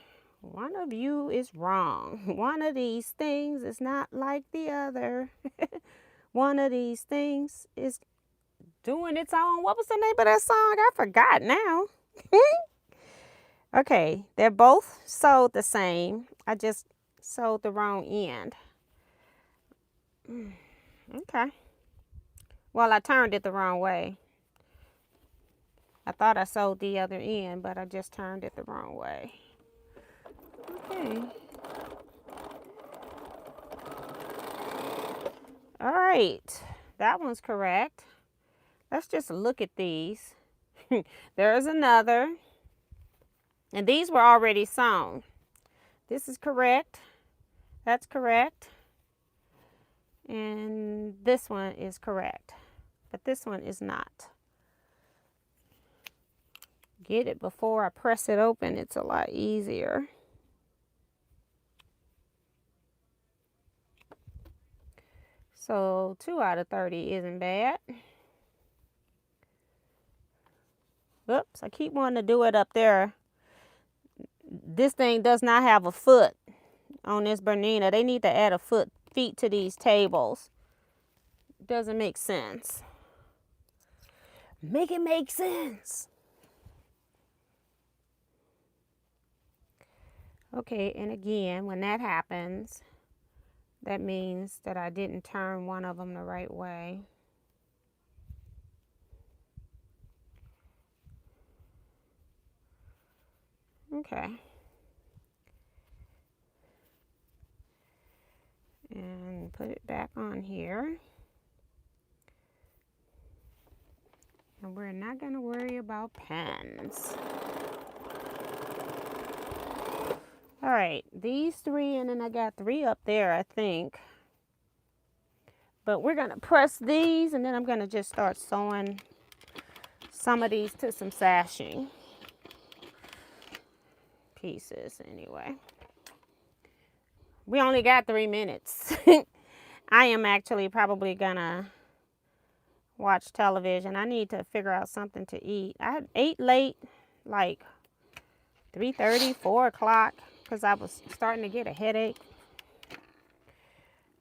One of you is wrong. One of these things is not like the other. One of these things is doing its own. What was the name of that song? I forgot now. Okay, they're both sewed the same. I just sewed the wrong end. Okay. Well, I turned it the wrong way. I thought I sewed the other end, but I just turned it the wrong way. Okay. All right. That one's correct. Let's just look at these. There's another. And these were already sewn. This is correct. That's correct. And this one is correct. but this one is not. Get it before I press it open. It's a lot easier. So 2 out of 30 isn't bad. Oops, I keep wanting to do it up there. This thing does not have a foot on this Bernina. They need to add a feet to these tables. Doesn't make sense. Make it make sense. Okay, and again, when that happens, that means that I didn't turn one of them the right way. Okay. And put it back on here. And we're not going to worry about pens. All right, these 3, and then I got 3 up there, I think. But we're going to press these, and then I'm going to just start sewing some of these to some sashing pieces anyway. We only got 3 minutes. I am actually probably gonna watch television. I need to figure out something to eat. I ate late, like 3:30, 4 o'clock, because I was starting to get a headache.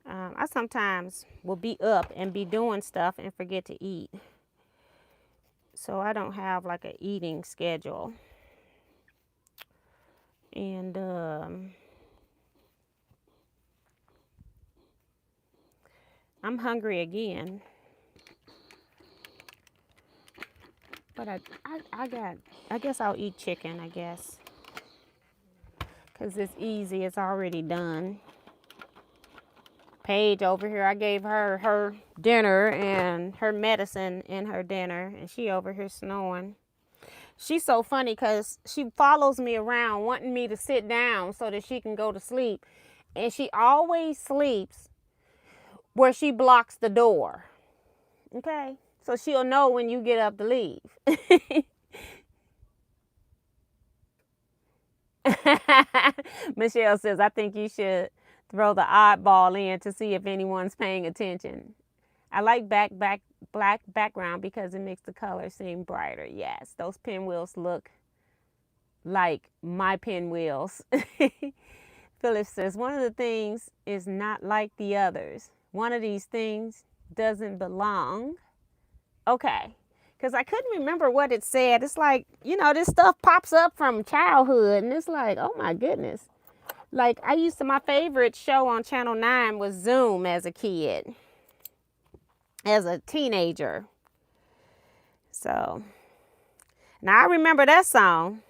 I sometimes will be up and be doing stuff and forget to eat. So I don't have like an eating schedule. And I'm hungry again. But I guess I'll eat chicken, I guess. Because it's easy, it's already done. Paige over here, I gave her her dinner and her medicine in her dinner, and she over here snoring. She's so funny because she follows me around wanting me to sit down so that she can go to sleep. And she always sleeps where she blocks the door. Okay? So she'll know when you get up to leave. Michelle says, I think you should throw the oddball in to see if anyone's paying attention. I like black background because it makes the color seem brighter. Yes, those pinwheels look like my pinwheels. Phyllis says, one of the things is not like the others. One of these things doesn't belong. Okay, because I couldn't remember what it said. It's like, you know, this stuff pops up from childhood, and it's like, oh my goodness. Like, my favorite show on Channel 9 was Zoom as a kid, as a teenager. So, now I remember that song.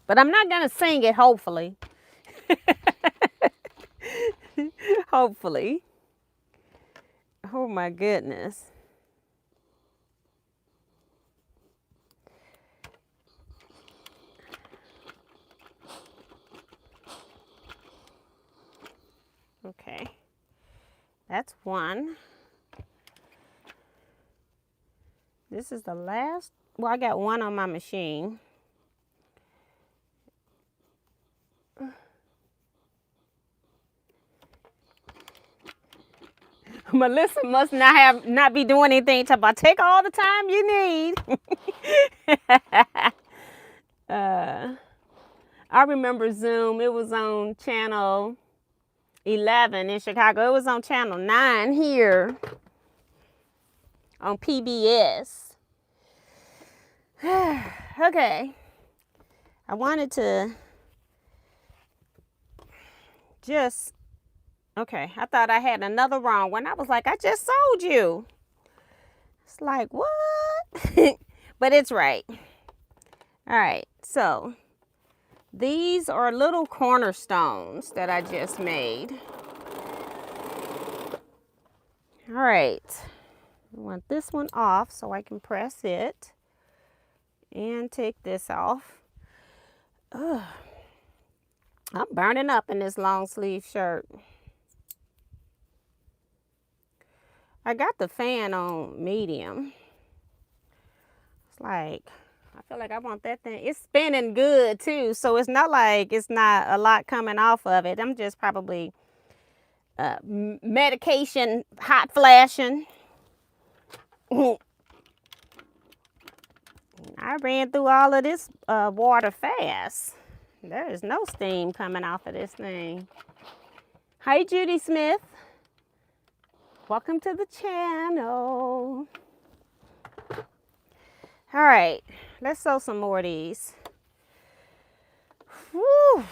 But I'm not going to sing it, hopefully. Hopefully. Oh my goodness. Okay. That's one. This is the last. Well, I got one on my machine. Melissa must not be doing anything. Take all the time you need. I remember Zoom. It was on channel 11 in Chicago. It was on channel 9 here on PBS. Okay. I wanted to just... Okay, I thought I had another wrong one. I was like, I just sold you. It's like, what? But it's right. All right, so these are little cornerstones that I just made. All right, I want this one off so I can press it and take this off. Ugh. I'm burning up in this long sleeve shirt. I got the fan on medium. It's like, I feel like I want that thing. It's spinning good too, so it's not like it's not a lot coming off of it. I'm just probably medication hot flashing. I ran through all of this water fast. There is no steam coming off of this thing. Hi, Judy Smith. Welcome to the channel. All right, let's sew some more of these. Whew,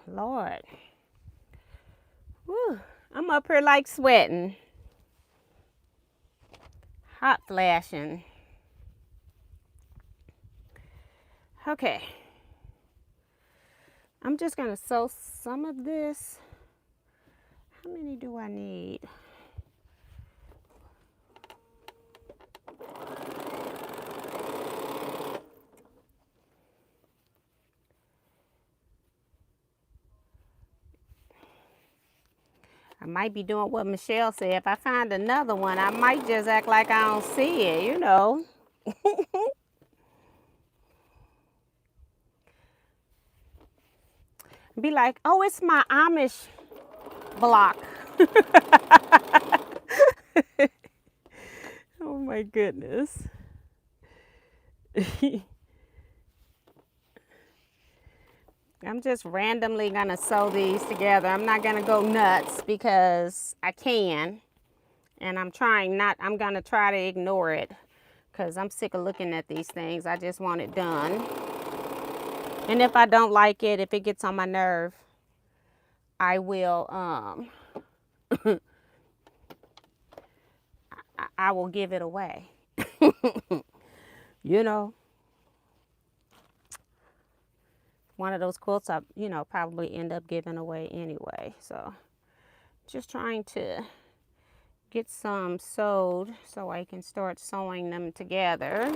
Lord. Whew, I'm up here like sweating. Hot flashing. Okay. I'm just gonna sew some of this. How many do I need? I might be doing what Michelle said. If I find another one, I might just act like I don't see it, you know. Be like, oh, it's my Amish block. Oh my goodness. I'm just randomly gonna sew these together. I'm not gonna go nuts because I can. And I'm gonna try to ignore it because I'm sick of looking at these things. I just want it done. And if I don't like it, if it gets on my nerve, I will, I will give it away. You know. One of those quilts I, probably end up giving away anyway. So just trying to get some sewed so I can start sewing them together.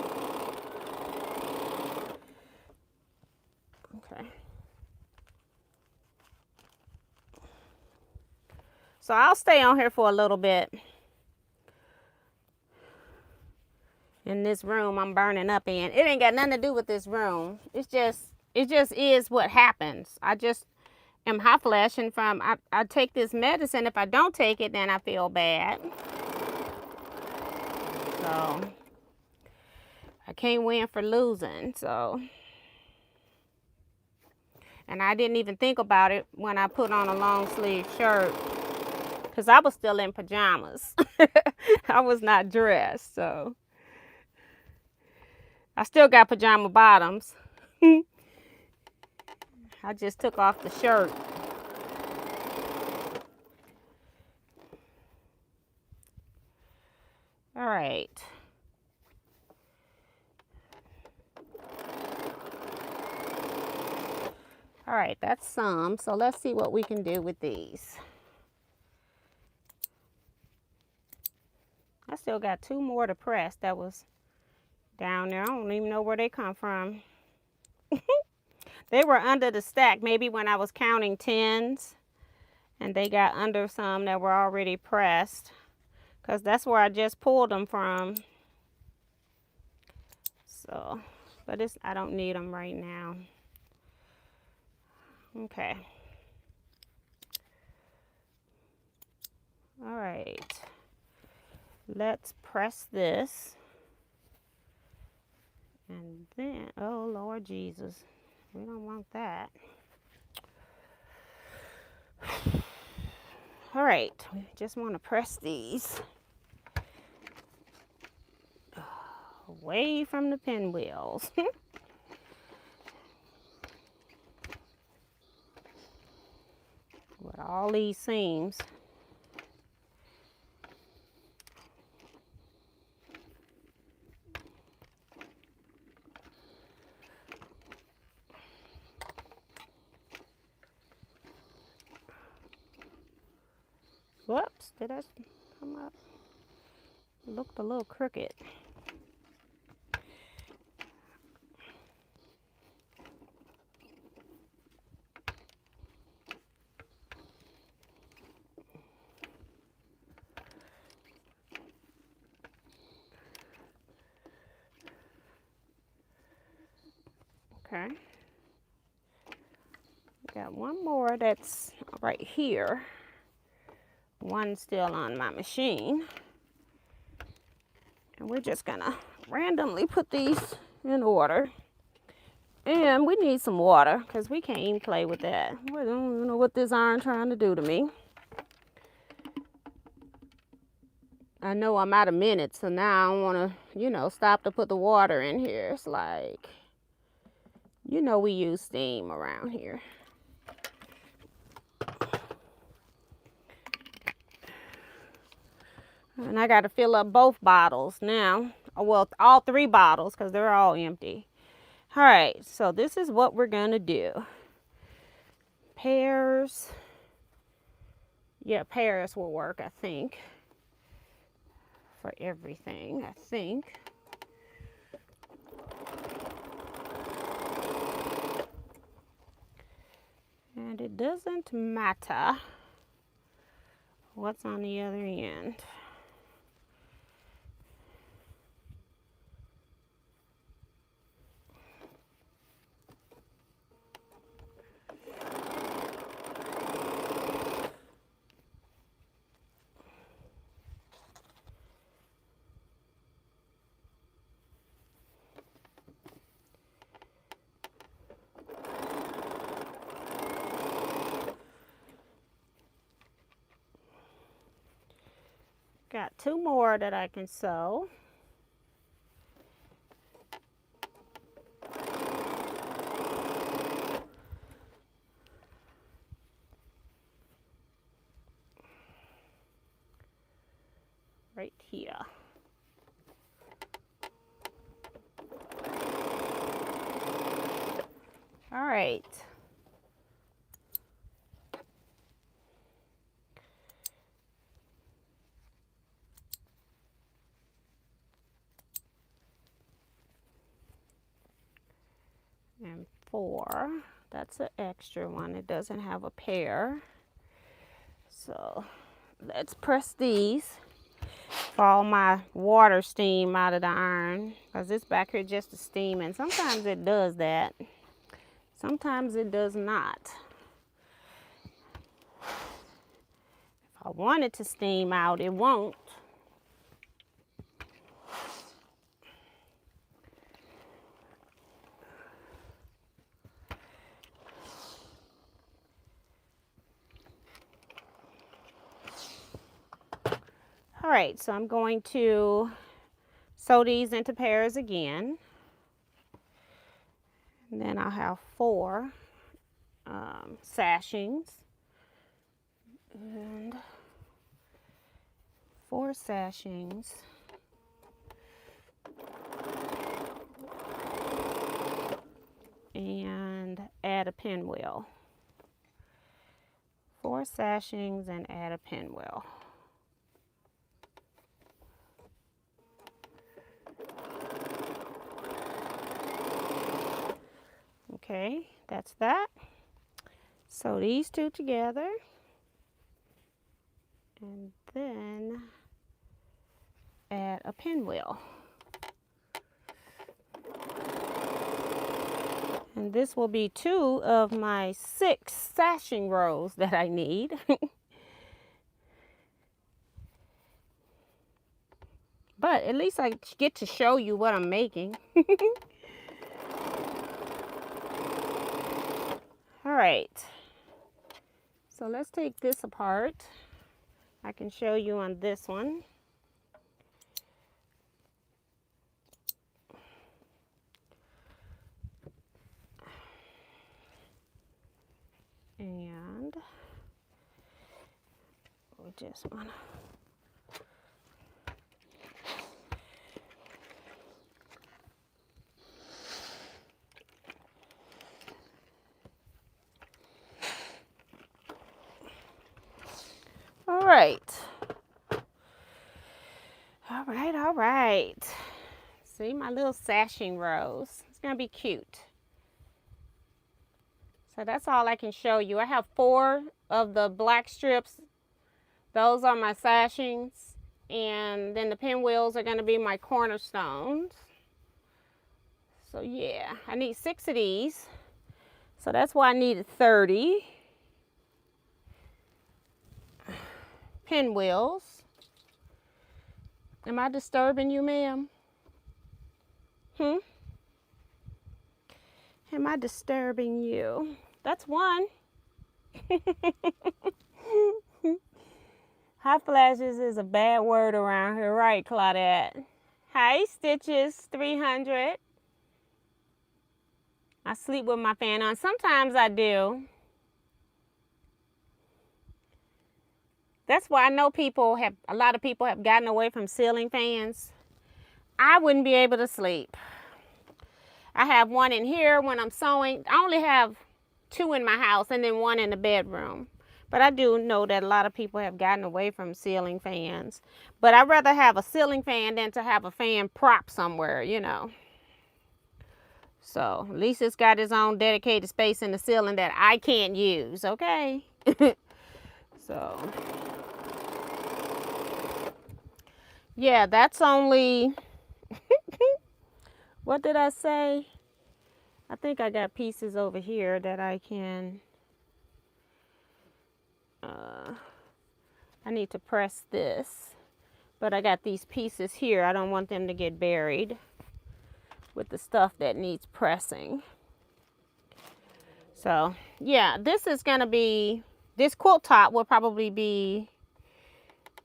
Okay. So I'll stay on here for a little bit. In this room I'm burning up in. It ain't got nothing to do with this room. It just is what happens. I just am hot flashing from, I take this medicine. If I don't take it, then I feel bad. So I can't win for losing. So, and I didn't even think about it when I put on a long sleeve shirt because I was still in pajamas. I was not dressed, so I still got pajama bottoms. I just took off the shirt. All right. All right, that's some. So let's see what we can do with these. I still got 2 more to press that was down there. I don't even know where they come from. They were under the stack, maybe when I was counting tens, and they got under some that were already pressed, because that's where I just pulled them from. So, but I don't need them right now. Okay. All right. Let's press this. And then, oh Lord Jesus, we don't want that. All right, we just want to press these away from the pinwheels. With all these seams. Whoops, did that come up? It looked a little crooked. Okay. Got one more that's right here. One still on my machine. And we're just gonna randomly put these in order. And we need some water because we can't even play with that. I don't even know what this iron trying to do to me. I know I'm out of minutes, so now I don't want to, you know, stop to put the water in here. It's like, you know, we use steam around here. And I got to fill up both bottles now. Well, all 3 bottles because they're all empty. All right, so this is what we're going to do. Pears. Yeah, pears will work, I think. For everything, I think. And it doesn't matter what's on the other end. Got 2 more that I can sew. Right here. All right. And 4, that's an extra one. It doesn't have a pair. So let's press these for all my water steam out of the iron, because it's back here just to steam, and sometimes it does that. Sometimes it does not. If I want it to steam out, it won't. All right, so I'm going to sew these into pairs again. And then I'll have 4 sashings. And 4 sashings. And add a pinwheel. 4 sashings and add a pinwheel. Okay, that's that. Sew these 2 together. And then add a pinwheel. And this will be 2 of my 6 sashing rows that I need. But at least I get to show you what I'm making. All right. So let's take this apart. I can show you on this one. And we just want to all right. See my little sashing rows. It's gonna be cute. So that's all I can show you. I have 4 of the black strips. Those are my sashings. And then the pinwheels are gonna be my cornerstones. So yeah, I need 6 of these. So that's why I needed 30 pinwheels. Am I disturbing you, ma'am? Am I disturbing you? That's one. Hot flashes is a bad word around here, right, Claudette? Hi, Stitches, 300. I sleep with my fan on. Sometimes I do. That's why I know a lot of people have gotten away from ceiling fans. I wouldn't be able to sleep. I have one in here when I'm sewing. I only have 2 in my house and then 1 in the bedroom. But I do know that a lot of people have gotten away from ceiling fans. But I'd rather have a ceiling fan than to have a fan prop somewhere, you know. So at least it's got its own dedicated space in the ceiling that I can't use, okay? So, yeah, that's only, what did I say? I think I got pieces over here that I can, I need to press this. But I got these pieces here. I don't want them to get buried with the stuff that needs pressing. So, yeah, this is going to be, this quilt top will probably be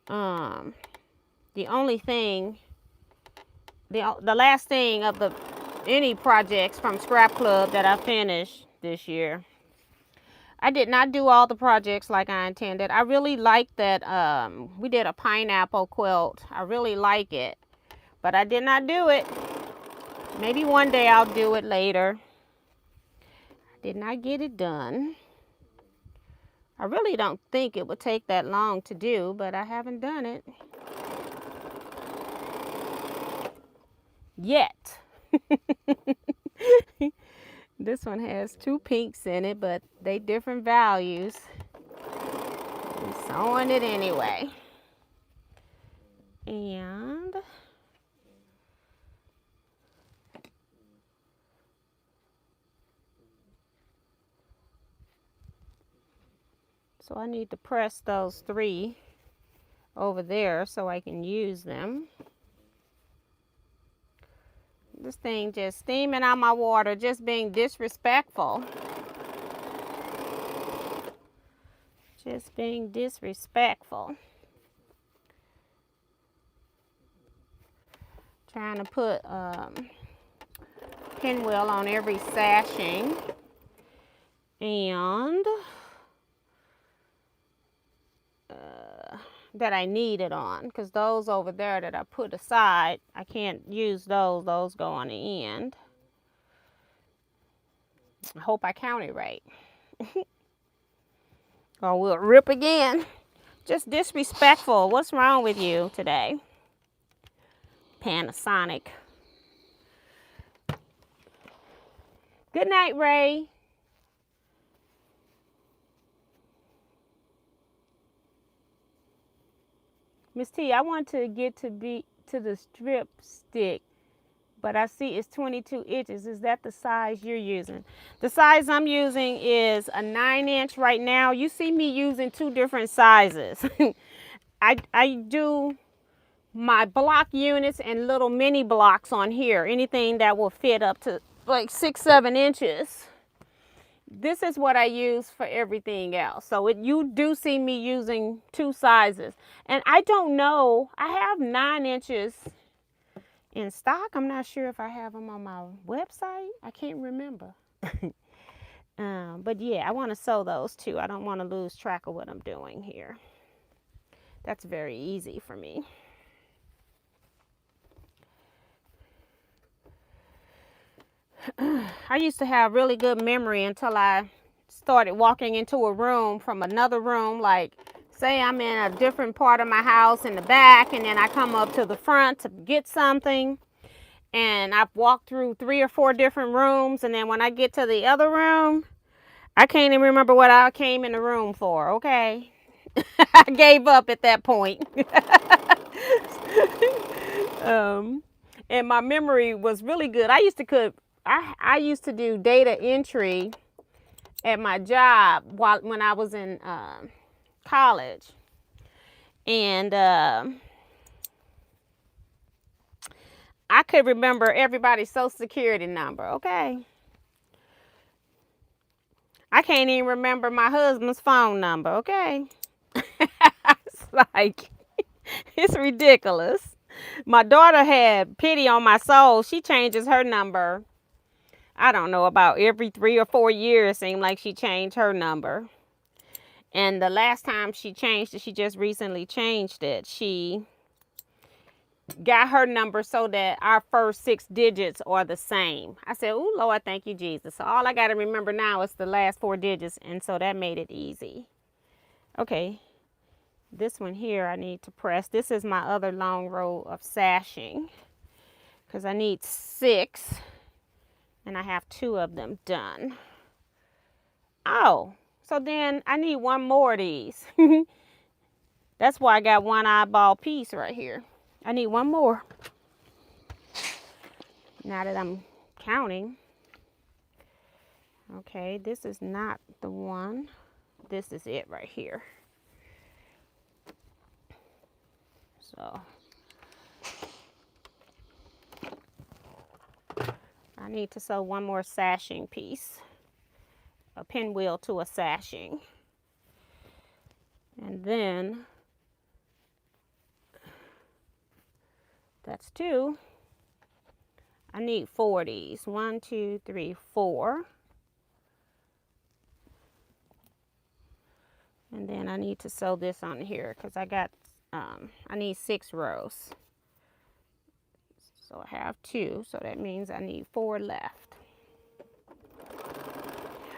the only thing, the last thing of any projects from Scrap Club that I finished this year. I did not do all the projects like I intended. I really like that we did a pineapple quilt. I really like it, but I did not do it. Maybe one day I'll do it later. I did not get it done. I really don't think it would take that long to do, but I haven't done it yet. This one has 2 pinks in it, but they different values. I'm sewing it anyway. And so I need to press those 3 over there so I can use them. This thing just steaming out my water, just being disrespectful. Just being disrespectful. Trying to put pinwheel on every sashing. And that I need it on, because those over there that I put aside, I can't use those. Those go on the end. I hope I counted right. Or we'll rip again. Just disrespectful. What's wrong with you today? Panasonic. Good night, Ray. Miss T, I want to get to the strip stick, but I see it's 22 inches. Is that the size you're using? The size I'm using is a 9-inch right now. You see me using 2 different sizes. I do my block units and little mini blocks on here. Anything that will fit up to like 6-7 inches. This is what I use for everything else. So you do see me using 2 sizes. And I don't know, I have 9 inches in stock. I'm not sure if I have them on my website. I can't remember. But yeah, I want to sew those too. I don't want to lose track of what I'm doing here. That's very easy for me. I used to have really good memory until I started walking into a room from another room. Like, say I'm in a different part of my house in the back, and then I come up to the front to get something. And I've walked through 3 or 4 different rooms, and then when I get to the other room, I can't even remember what I came in the room for, okay? I gave up at that point. And my memory was really good. I used to could I used to do data entry at my job when I was in college. And I could remember everybody's social security number, okay? I can't even remember my husband's phone number, okay? It's like, it's ridiculous. My daughter had pity on my soul. She changes her number, I don't know, about every 3 or 4 years. Seemed like she changed her number. And the last time she changed it, she just recently changed it. She got her number so that our first 6 digits are the same. I said, oh, Lord, thank you, Jesus. So all I got to remember now is the last 4 digits. And so that made it easy. Okay. This one here I need to press. This is my other long row of sashing, because I need 6 and I have 2 of them done. Oh, so then I need 1 more of these. That's why I got 1 eyeball piece right here. I need 1 more. Now that I'm counting. Okay, this is not the one. This is it right here. So I need to sew 1 more sashing piece. A pinwheel to a sashing. And then that's 2. I need 4 of these. 1, 2, 3, 4. And then I need to sew this on here because I got, I need 6 rows. So I have 2, so that means I need 4 left.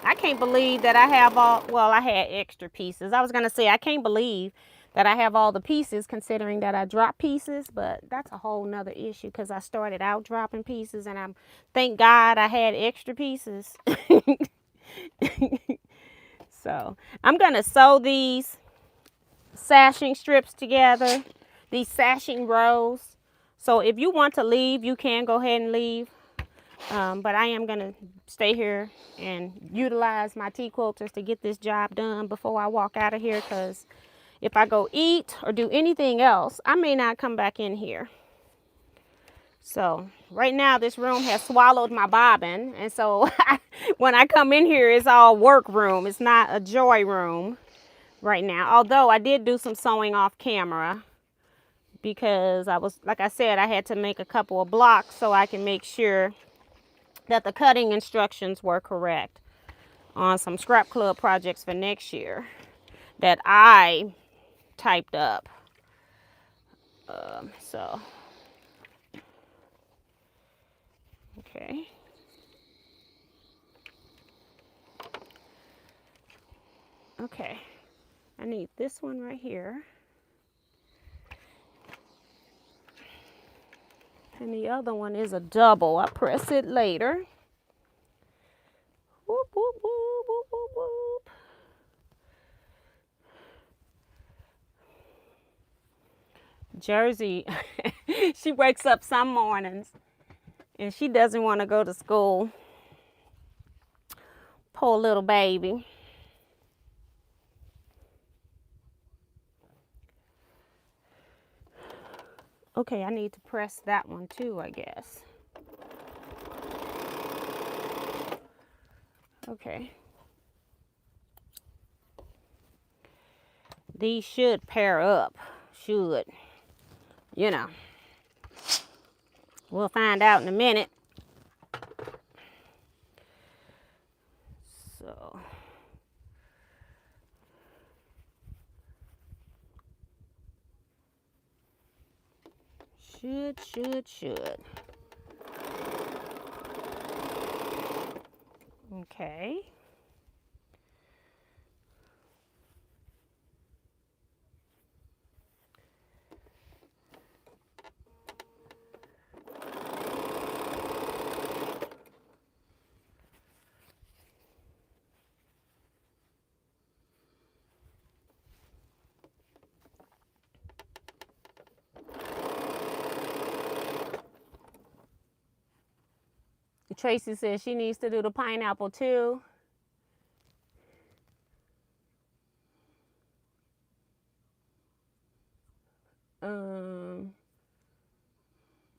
I can't believe that I have all, well, I had extra pieces. I was going to say, I can't believe that I have all the pieces considering that I dropped pieces, but that's a whole nother issue because I started out dropping pieces and thank God I had extra pieces. So I'm going to sew these sashing strips together, these sashing rows. So if you want to leave, you can go ahead and leave. But I am going to stay here and utilize my Teaquilters to get this job done before I walk out of here, because if I go eat or do anything else, I may not come back in here. So right now this room has swallowed my bobbin, and so when I come in here, it's all work room. It's not a joy room right now, although I did do some sewing off camera because I was, like I said, I had to make a couple of blocks so I can make sure that the cutting instructions were correct on some scrap club projects for next year that I typed up. So okay. Okay, I need this one right here. And the other one is a double. I'll press it later. Whoop, whoop, whoop, whoop, whoop, whoop. Jersey, she wakes up some mornings and she doesn't want to go to school. Poor little baby. Okay, I need to press that one too, I guess. Okay. These should pair up. Should. You know. We'll find out in a minute. So. Should. Okay. Tracy says she needs to do the pineapple too.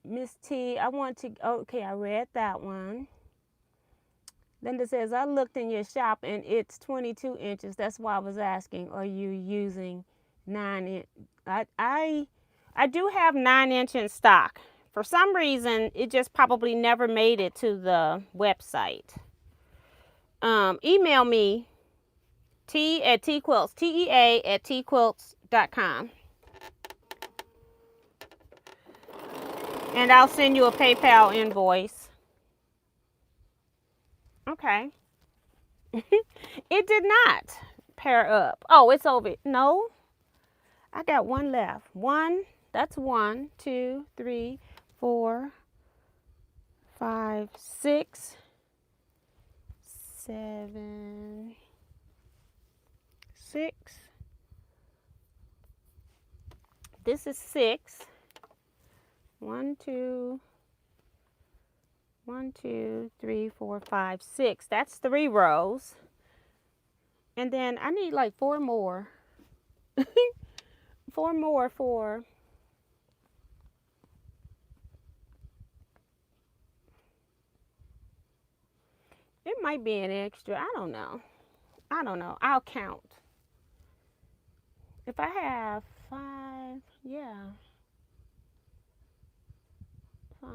Miss T, I want to, okay, I read that one. Linda says, I looked in your shop and it's 22 inches. That's why I was asking, are you using 9 inch? I do have 9-inch in stock. For some reason, it just probably never made it to the website. Email me, Teaquilts, TEA@teaquilts.com. And I'll send you a PayPal invoice. Okay. It did not pair up. Oh, it's over. No, I got one left. One, that's 1, 2, 3, 4, 5, 6, 7, 6. This is 6. 1, 2, 3, 4, 5, 6. That's 3 rows. And then I need like 4 more. 4 more for it might be an extra. I don't know. I'll count. If I have 5, yeah. 5,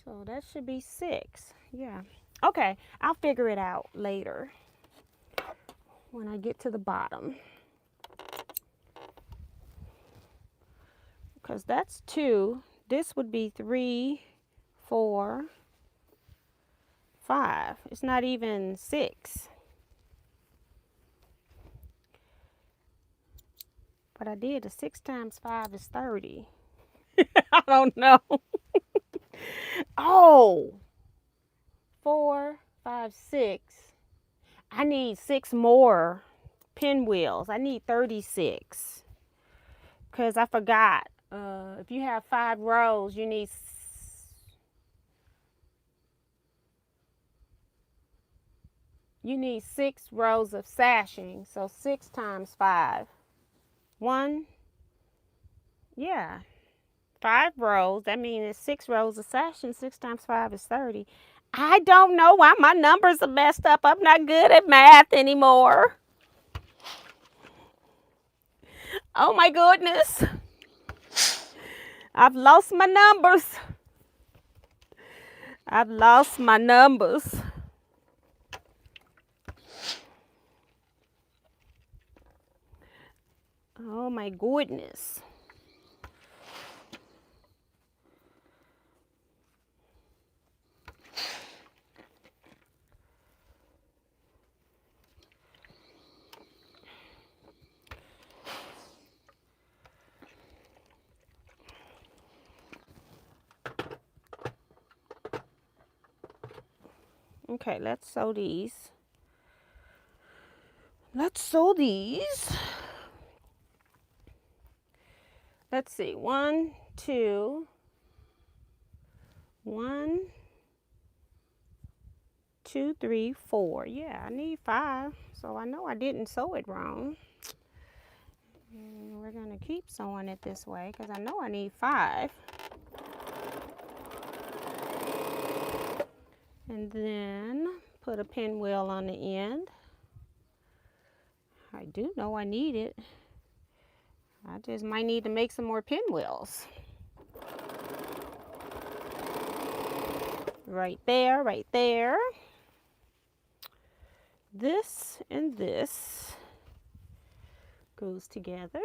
so that should be 6. Yeah. Okay, I'll figure it out later when I get to the bottom. Because that's 2. This would be 3, 4, 5. It's not even 6. But I did. The 6 times 5 is 30. I don't know. Oh, 4, 5, 6. I need 6 more pinwheels. I need 36. Because I forgot. If you have 5 rows, you need 6 rows of sashing. So 6 times 5. 1. Yeah. 5 rows. That means it's 6 rows of sashing. 6 times 5 is 30. I don't know why my numbers are messed up. I'm not good at math anymore. Oh my goodness. I've lost my numbers. I've lost my numbers. Oh my goodness. Okay, let's sew these. Let's sew these. Let's see. 1, 2. 1, 2, 3, 4. Yeah, I need 5. So I know I didn't sew it wrong. And we're going to keep sewing it this way because I know I need 5. And then put a pinwheel on the end. I do know I need it. I just might need to make some more pinwheels. Right there, right there. This and this goes together.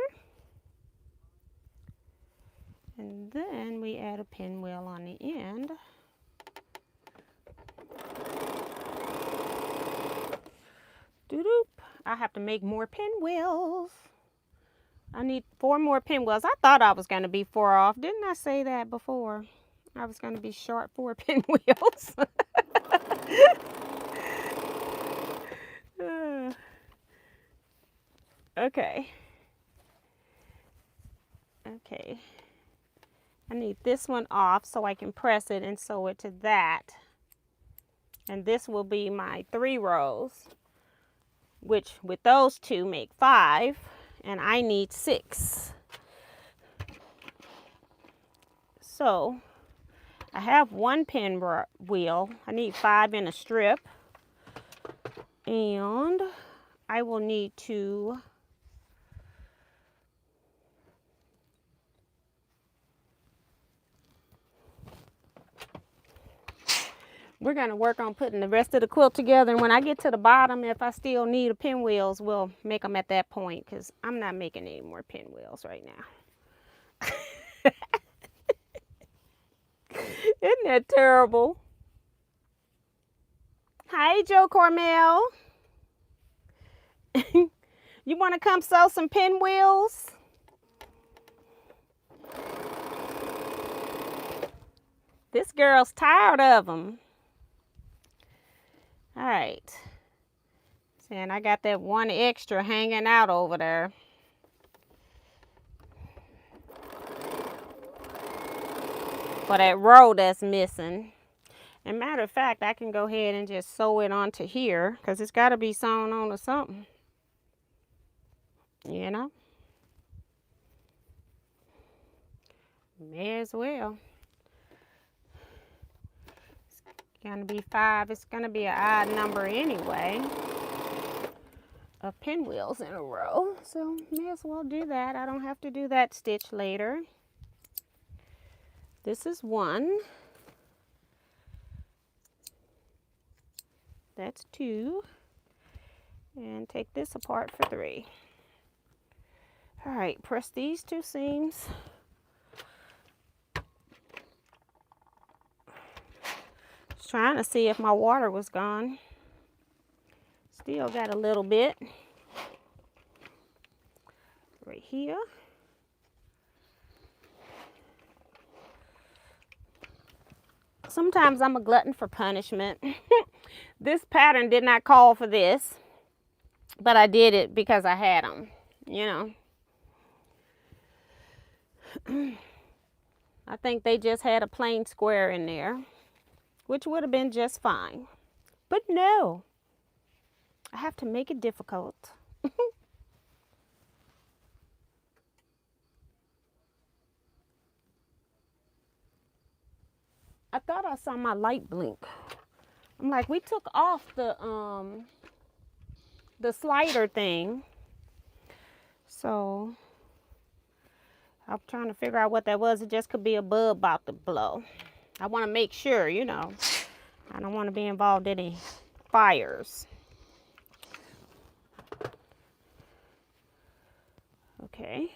And then we add a pinwheel on the end. Doop. I have to make more pinwheels. I need 4 more pinwheels. I thought I was going to be 4 off. Didn't I say that before? I was going to be short 4 pinwheels. Okay. Okay. I need this one off so I can press it and sew it to that. And this will be my 3 rows, which with those 2 make 5, and I need 6. So I have 1 pinwheel. I need 5 in a strip, and I will need to we're going to work on putting the rest of the quilt together, and when I get to the bottom, if I still need a pinwheels, we'll make them at that point, because I'm not making any more pinwheels right now. Isn't that terrible? Hi, Joe Cormel. You want to come sew some pinwheels? This girl's tired of them. All right. And I got that 1 extra hanging out over there. For that row that's missing. And matter of fact, I can go ahead and just sew it onto here, because it's got to be sewn on to something. You know? May as well. It's going to be 5. It's going to be an odd number anyway of pinwheels in a row. So may as well do that. I don't have to do that stitch later. This is 1. That's 2. And take this apart for 3. All right, press these 2 seams. Just trying to see if my water was gone. Still got a little bit right here. Sometimes I'm a glutton for punishment. This pattern did not call for this, but I did it because I had them, you know. I think they just had a plain square in there, which would have been just fine. But no, I have to make it difficult. I thought I saw my light blink. I'm like, we took off the slider thing. So I'm trying to figure out what that was. It just could be a bulb about to blow. I want to make sure, you know, I don't want to be involved in any fires. Okay.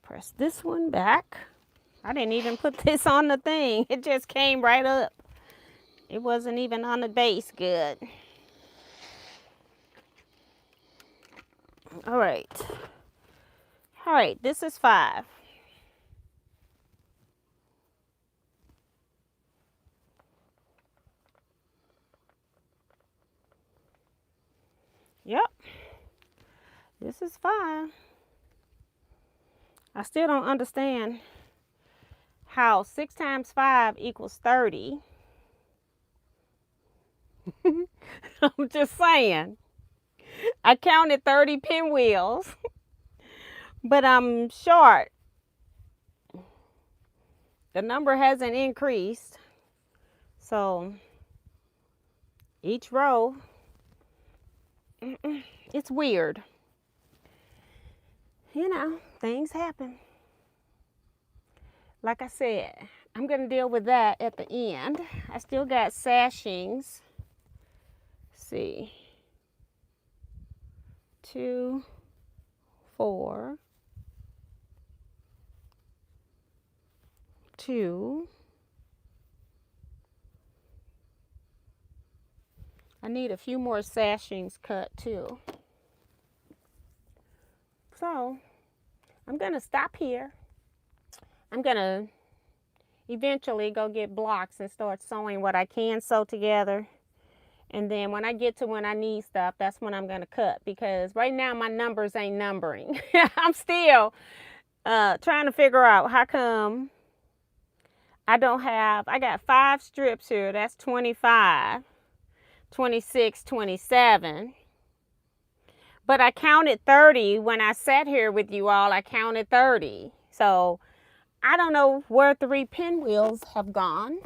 Press this one back. I didn't even put this on the thing. It just came right up. It wasn't even on the base good. All right. All right, this is 5. Yep. This is 5. I still don't understand how 6 times 5 equals 30. I'm just saying. I counted 30 pinwheels, but I'm short. The number hasn't increased. So each row, it's weird. You know, things happen. Like I said, I'm going to deal with that at the end. I still got sashings. Let's see. 2, 4, 2. I need a few more sashings cut too. So I'm going to stop here. I'm going to eventually go get blocks and start sewing what I can sew together. And then when I get to when I need stuff, that's when I'm going to cut, because right now my numbers ain't numbering. I'm still trying to figure out how come I got 5 strips here. That's 25, 26, 27. But I counted 30 when I sat here with you all. I counted 30. So I don't know where 3 pinwheels have gone.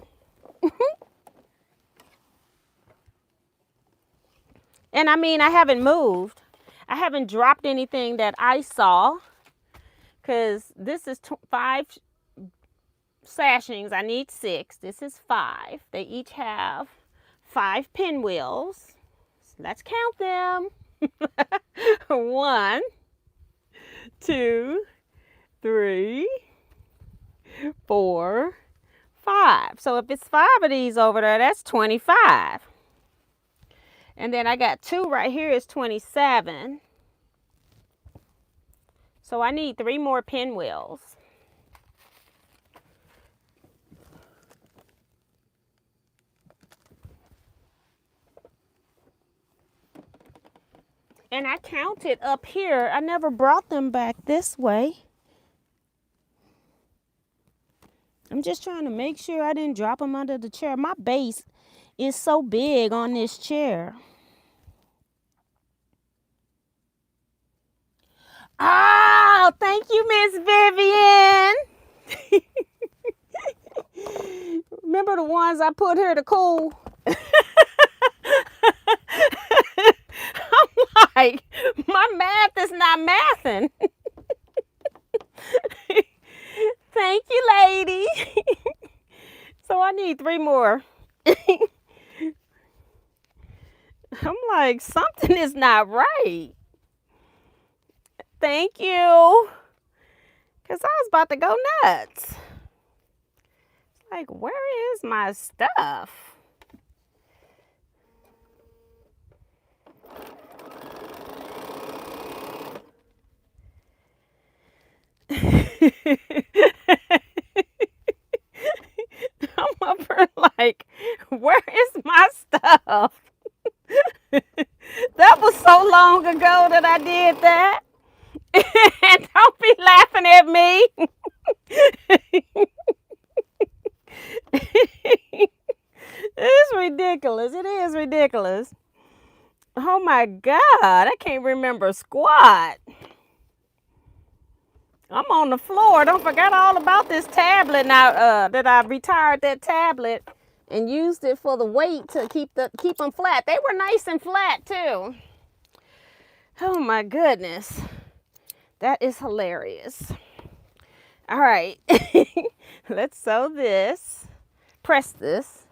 And I mean, I haven't moved. I haven't dropped anything that I saw, because this is 5 sashings. I need 6. This is 5. They each have 5 pinwheels. So let's count them. 1, 2, 3, 4, 5. So if it's 5 of these over there, that's 25. And then I got 2 right here is 27. So I need 3 more pinwheels. And I counted up here. I never brought them back this way. I'm just trying to make sure I didn't drop them under the chair. My base is so big on this chair. Oh, thank you, Miss Vivian. Remember the ones I put here to cool? I'm like, my math is not mathing. Thank you, lady. So I need 3 more. I'm like, something is not right. Thank you. Because I was about to go nuts. Like, where is my stuff? I'm up here like, where is my stuff? That was so long ago that I did that. And don't be laughing at me. It's ridiculous. It is ridiculous. Oh my God, I can't remember squat. I'm on the floor. Don't forget all about this tablet now. That I retired that tablet and used it for the weight to keep them flat. They were nice and flat too. Oh my goodness, that is hilarious. All right, let's sew this. Press this,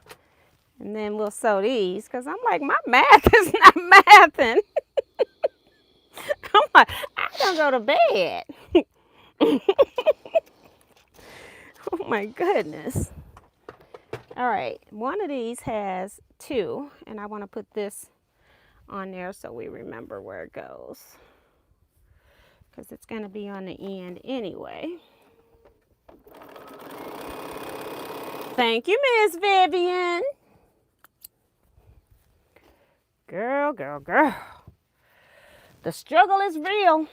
and then we'll sew these. Cause I'm like, my math is not mathing. I'm like, I gotta go to bed. Oh my goodness. All right, one of these has 2, and I want to put this on there so we remember where it goes, because it's going to be on the end anyway. Thank you, Miss Vivian. Girl, girl, girl. The struggle is real.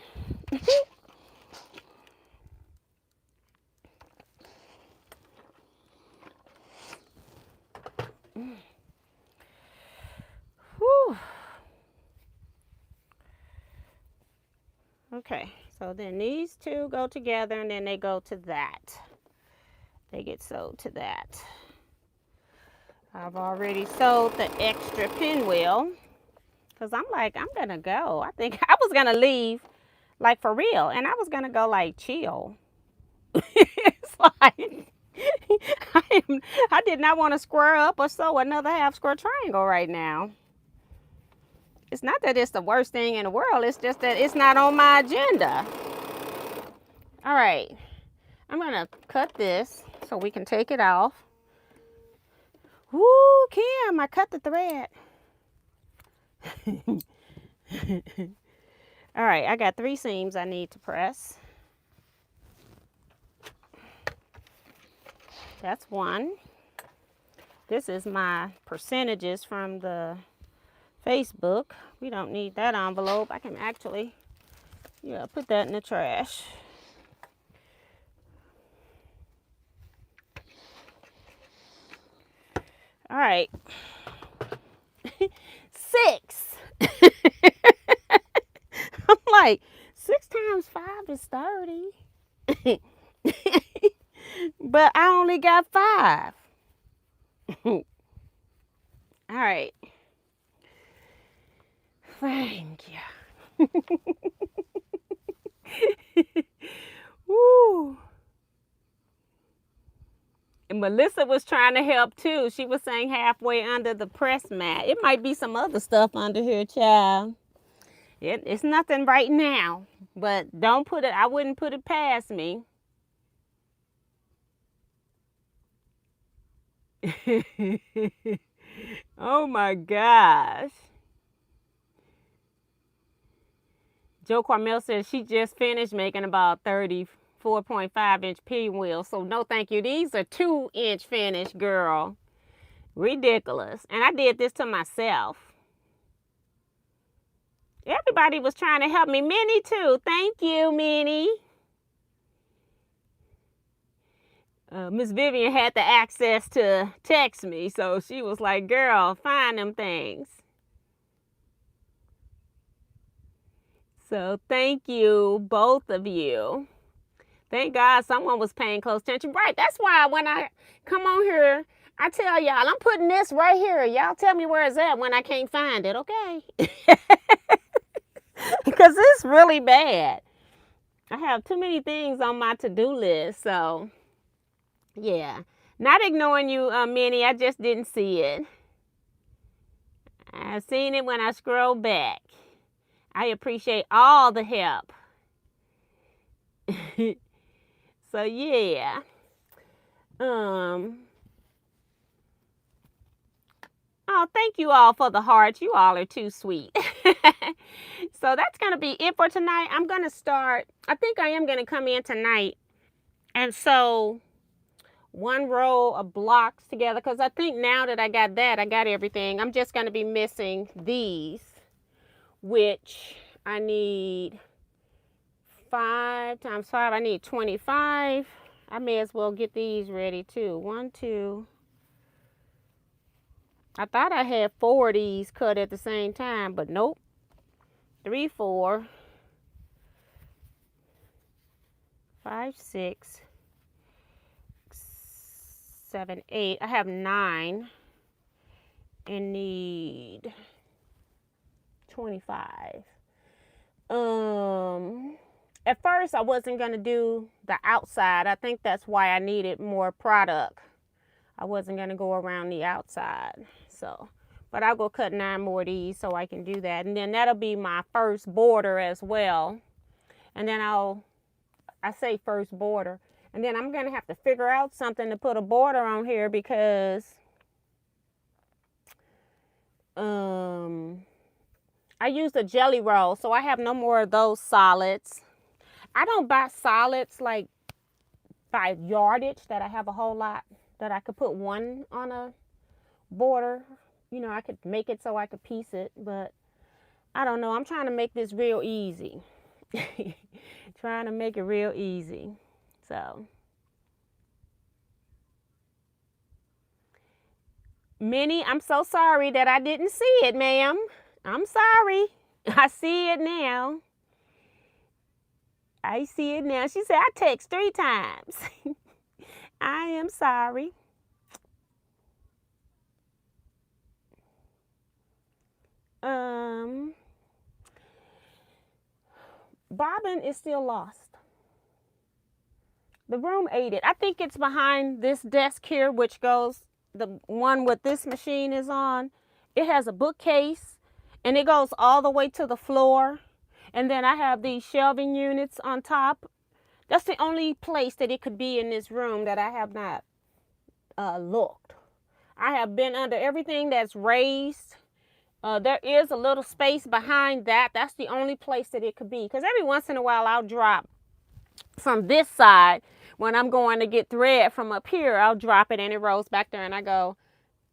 Whew. Okay, so then these 2 go together, and then they go to that. They get sewed to that. I've already sewed the extra pinwheel, because I'm like, I'm going to go. I think I was going to leave, like, for real. And I was going to go, like, chill. It's like, I did not want to square up or sew another half square triangle right now. It's not that it's the worst thing in the world. It's just that it's not on my agenda. All right. I'm going to cut this so we can take it off. Woo, Kim, I cut the thread. All right, I got 3 seams I need to press. That's one. This is my percentages from the Facebook. We don't need that envelope. I can actually, yeah, put that in the trash. All right. 6. I'm like, 6 times 5 is 30. But I only got 5. All right. Thank you. Woo. And Melissa was trying to help too. She was saying halfway under the press mat. It might be some other stuff under here, child. It's nothing right now, but don't put it, I wouldn't put it past me. Oh my gosh. Joe Carmel says she just finished making about 34.5-inch pinwheel. So no thank you. These are 2-inch finish, girl. Ridiculous. And I did this to myself. Everybody was trying to help me. Minnie too. Thank you, Minnie. Miss Vivian had the access to text me. So she was like, girl, find them things. So thank you, both of you. Thank God someone was paying close attention. Right, that's why when I come on here, I tell y'all, I'm putting this right here. Y'all tell me where it's at when I can't find it, okay? Because it's really bad. I have too many things on my to-do list, so yeah. Not ignoring you, Minnie, I just didn't see it. I seen it when I scrolled back. I appreciate all the help. So yeah. Oh, thank you all for the hearts. You all are too sweet. So that's going to be it for tonight. I'm going to start, I think I am going to come in tonight and sew 1 row of blocks together, because I think now that I got that, I got everything. I'm just going to be missing these, which I need 5 times 5. I need 25. I may as well get these ready too. 1, 2. I thought I had 4 of these cut at the same time, but nope. 3, 4, 5, 6, 7, 8. I have 9 and need 25. At first I wasn't going to do the outside. I think that's why I needed more product. I wasn't going to go around the outside. So, but I'll go cut 9 more of these so I can do that. And then that'll be my first border as well. And then I say first border. And then I'm going to have to figure out something to put a border on here, because I used a jelly roll, so I have no more of those solids. I don't buy solids like by yardage that I have a whole lot that I could put one on a border. You know, I could make it so I could piece it, but I don't know. I'm trying to make this real easy. Trying to make it real easy. So, Minnie, I'm so sorry that I didn't see it, ma'am. I'm sorry. I see it now. I see it now. She said I text 3 times. I am sorry. Bobbin is still lost. The room ate it. I think it's behind this desk here, which goes, the one with this machine is on. It has a bookcase and it goes all the way to the floor. And then I have these shelving units on top. That's the only place that it could be in this room that I have not looked. I have been under everything that's raised. There is a little space behind that. That's the only place that it could be. Because every once in a while I'll drop from this side, when I'm going to get thread from up here, I'll drop it and it rolls back there, and I go,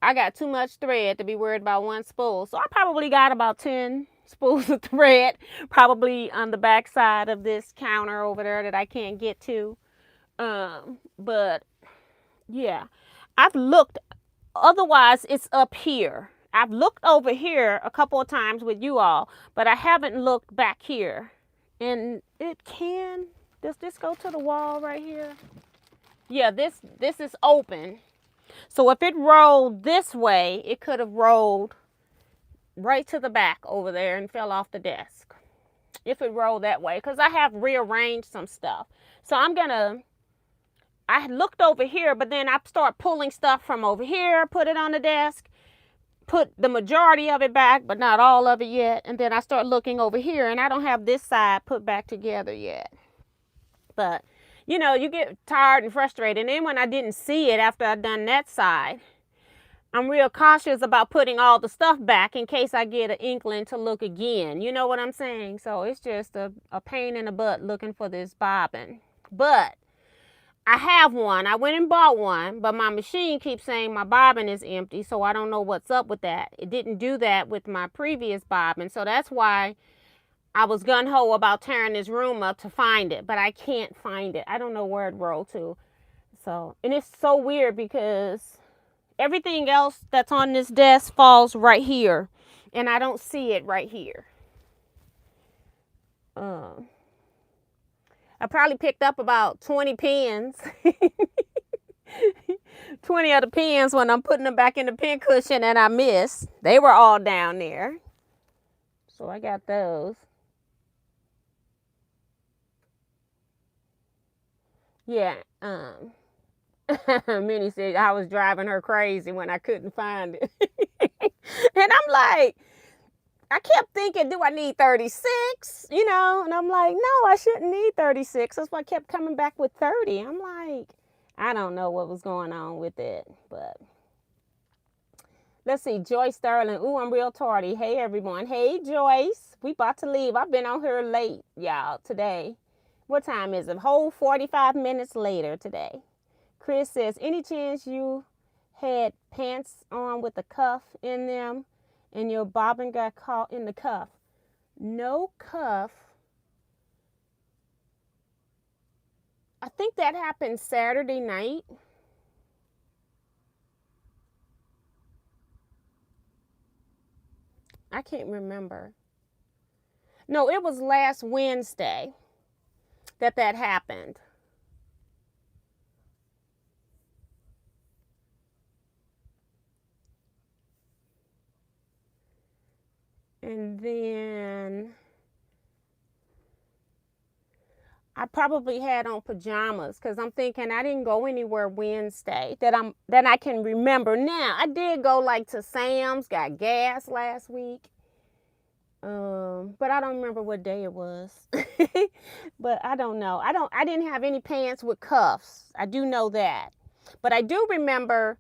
I got too much thread to be worried about one spool. So I probably got about 10 spools of thread probably on the back side of this counter over there that I can't get to. But yeah, I've looked, otherwise it's up here. I've looked over here a couple of times with you all, but I haven't looked back here. And it can, does this go to the wall right here? Yeah, this is open. So if it rolled this way, it could have rolled right to the back over there and fell off the desk. If it rolled that way, because I have rearranged some stuff. So I looked over here, but then I start pulling stuff from over here, put it on the desk, put the majority of it back, but not all of it yet. And then I start looking over here, and I don't have this side put back together yet. But, you know, you get tired and frustrated. And then when I didn't see it after I'd done that side, I'm real cautious about putting all the stuff back in case I get an inkling to look again. You know what I'm saying? So it's just a pain in the butt looking for this bobbin. But I have one. I went and bought one, but my machine keeps saying my bobbin is empty, so I don't know what's up with that. It didn't do that with my previous bobbin, so that's why I was gung-ho about tearing this room up to find it, but I can't find it. I don't know where it rolled to. So, and it's so weird because everything else that's on this desk falls right here, and I don't see it right here. I probably picked up about 20 pins. 20 of the pins when I'm putting them back in the pin cushion and I missed. They were all down there. So I got those. Yeah. Minnie said I was driving her crazy when I couldn't find it. And I'm like, I kept thinking, do I need 36? You know, and I'm like, no, I shouldn't need 36. That's why I kept coming back with 30. I'm like, I don't know what was going on with it, but let's see. Joyce Sterling. Ooh, I'm real tardy. Hey, everyone. Hey, Joyce. We about to leave. I've been on here late, y'all, today. What time is it? Whole 45 minutes later today. Chris says, any chance you had pants on with a cuff in them and your bobbin got caught in the cuff? No cuff. I think that happened Saturday night. I can't remember. No, it was last Wednesday that happened. And then I probably had on pajamas because I'm thinking I didn't go anywhere Wednesday that I can remember. Now, I did go like to Sam's, got gas last week. But I don't remember what day it was. But I don't know. I didn't have any pants with cuffs. I do know that. But I do remember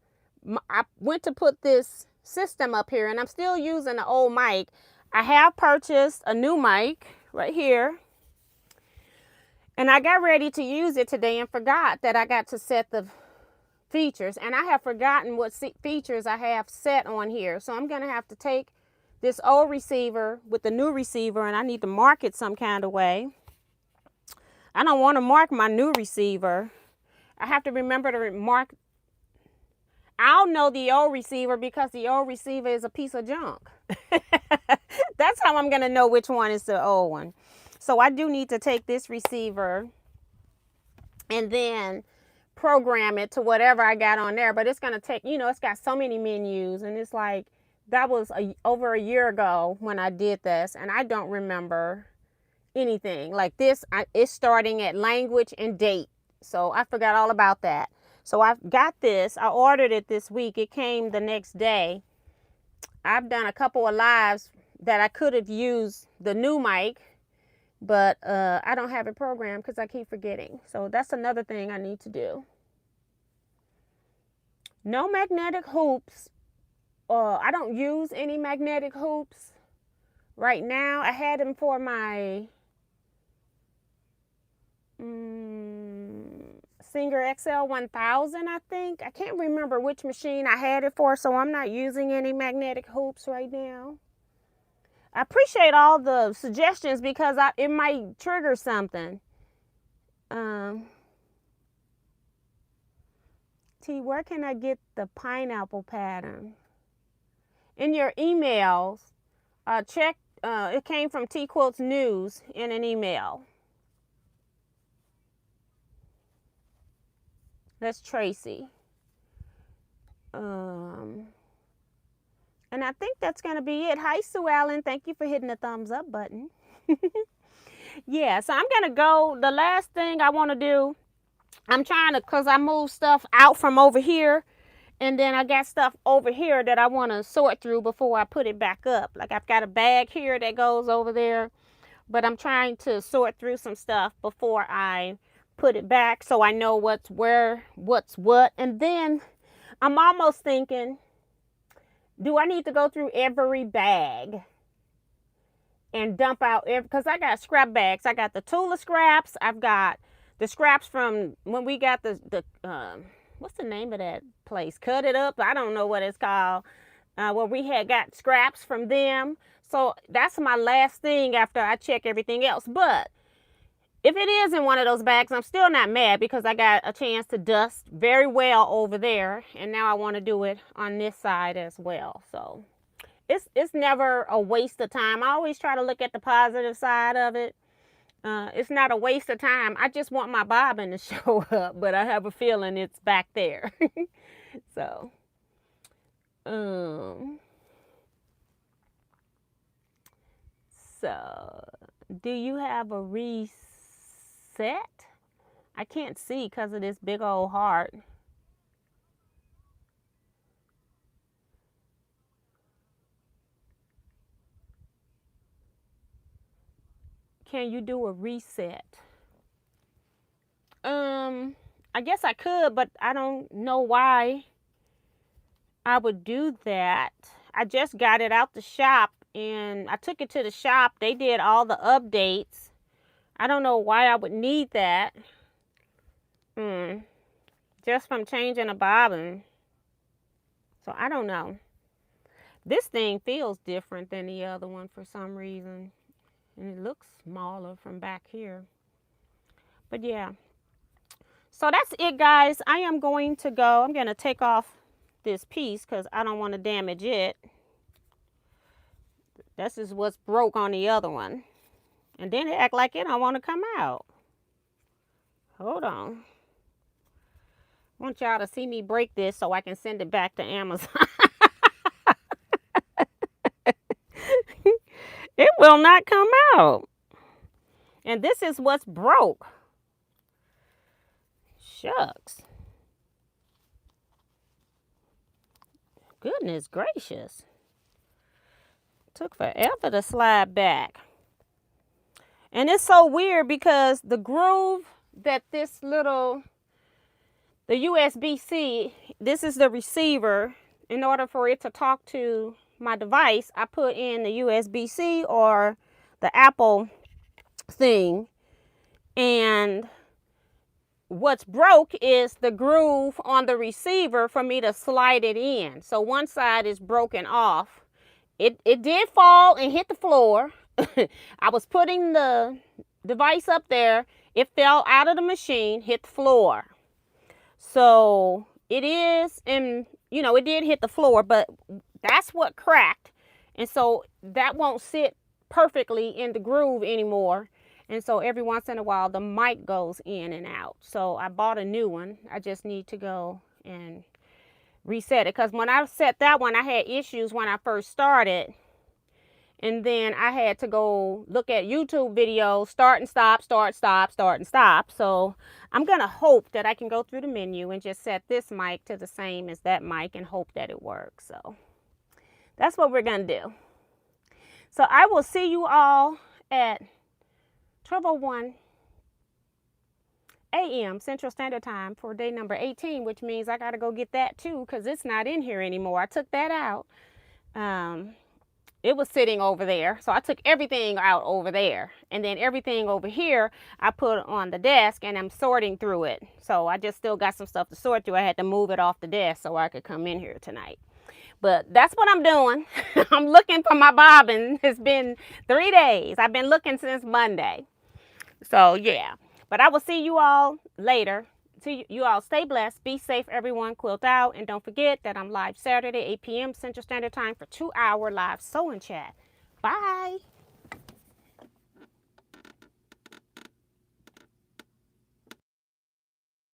I went to put this system up here and I'm still using the old mic. I have purchased a new mic right here. And I got ready to use it today and forgot that I got to set the features. And I have forgotten what features I have set on here. So I'm going to have to take this old receiver with the new receiver and I need to mark it some kind of way. I don't want to mark my new receiver. I have to remember to mark. I'll know the old receiver because the old receiver is a piece of junk. That's how I'm going to know which one is the old one. So I do need to take this receiver and then program it to whatever I got on there. But it's going to take, you know, it's got so many menus and it's like, that was over a year ago when I did this and I don't remember anything. Like this, it's starting at language and date. So I forgot all about that. So I've got this. I ordered it this week. It came the next day. I've done a couple of lives that I could have used the new mic, but I don't have it programmed because I keep forgetting. So that's another thing I need to do. No magnetic hoops. I don't use any magnetic hoops right now. I had them for my Singer XL 1000, I think. I can't remember which machine I had it for, so I'm not using any magnetic hoops right now. I appreciate all the suggestions because it might trigger something. T, where can I get the pineapple pattern? In your emails, check, it came from Teaquilts News in an email. That's Tracy. And I think that's going to be it. Hi, Sue Allen. Thank you for hitting the thumbs up button. Yeah, so I'm going to go. The last thing I want to do, I'm trying to, because I moved stuff out from over here. And then I got stuff over here that I want to sort through before I put it back up. Like I've got a bag here that goes over there. But I'm trying to sort through some stuff before I put it back so I know what's where, what's what. And then I'm almost thinking, do I need to go through every bag and dump out because I got scrap bags. I got the Tula scraps. I've got the scraps from when we got the what's the name of that place? Cut It Up. I don't know what it's called. Where we had got scraps from them. So that's my last thing after I check everything else. But if it is in one of those bags, I'm still not mad because I got a chance to dust very well over there. And now I want to do it on this side as well. So it's never a waste of time. I always try to look at the positive side of it. It's not a waste of time. I just want my bobbin to show up, but I have a feeling it's back there. So, do you have a reset? I can't see because of this big old heart. Can you do a reset? I guess I could, but I don't know why I would do that. I just got it out the shop and I took it to the shop. They did all the updates. I don't know why I would need that. Just from changing a bobbin. So I don't know. This thing feels different than the other one for some reason. And it looks smaller from back here. But yeah. So that's it, guys. I am going to go. I'm going to take off this piece because I don't want to damage it. This is what's broke on the other one. And then it act like it don't want to come out. Hold on. I want y'all to see me break this so I can send it back to Amazon. It will not come out. And this is what's broke. Shucks. Goodness gracious. Took forever to slide back. And it's so weird because the groove that this little, the USB-C, this is the receiver. In order for it to talk to my device, I put in the USB-C or the Apple thing. And what's broke is the groove on the receiver for me to slide it in. So one side is broken off. It did fall and hit the floor. I was putting the device up there. It fell out of the machine, hit the floor. So it is, and you know, it did hit the floor, but that's what cracked. And so that won't sit perfectly in the groove anymore. And so every once in a while, the mic goes in and out. So I bought a new one. I just need to go and reset it. Because when I set that one, I had issues when I first started. And then I had to go look at YouTube videos, start and stop, start, stop, start and stop. So I'm going to hope that I can go through the menu and just set this mic to the same as that mic and hope that it works. So that's what we're going to do. So I will see you all at 12:01 a.m. Central Standard Time for day number 18, which means I got to go get that too because it's not in here anymore. I took that out. it was sitting over there. So I took everything out over there. And then everything over here, I put on the desk and I'm sorting through it. So I just still got some stuff to sort through. I had to move it off the desk so I could come in here tonight. But that's what I'm doing. I'm looking for my bobbin. It's been 3 days. I've been looking since Monday. So yeah, but I will see you all later. See you all, stay blessed, be safe everyone, quilt out, and don't forget that I'm live Saturday 8 p.m. Central Standard Time for 2-hour live sewing chat. Bye.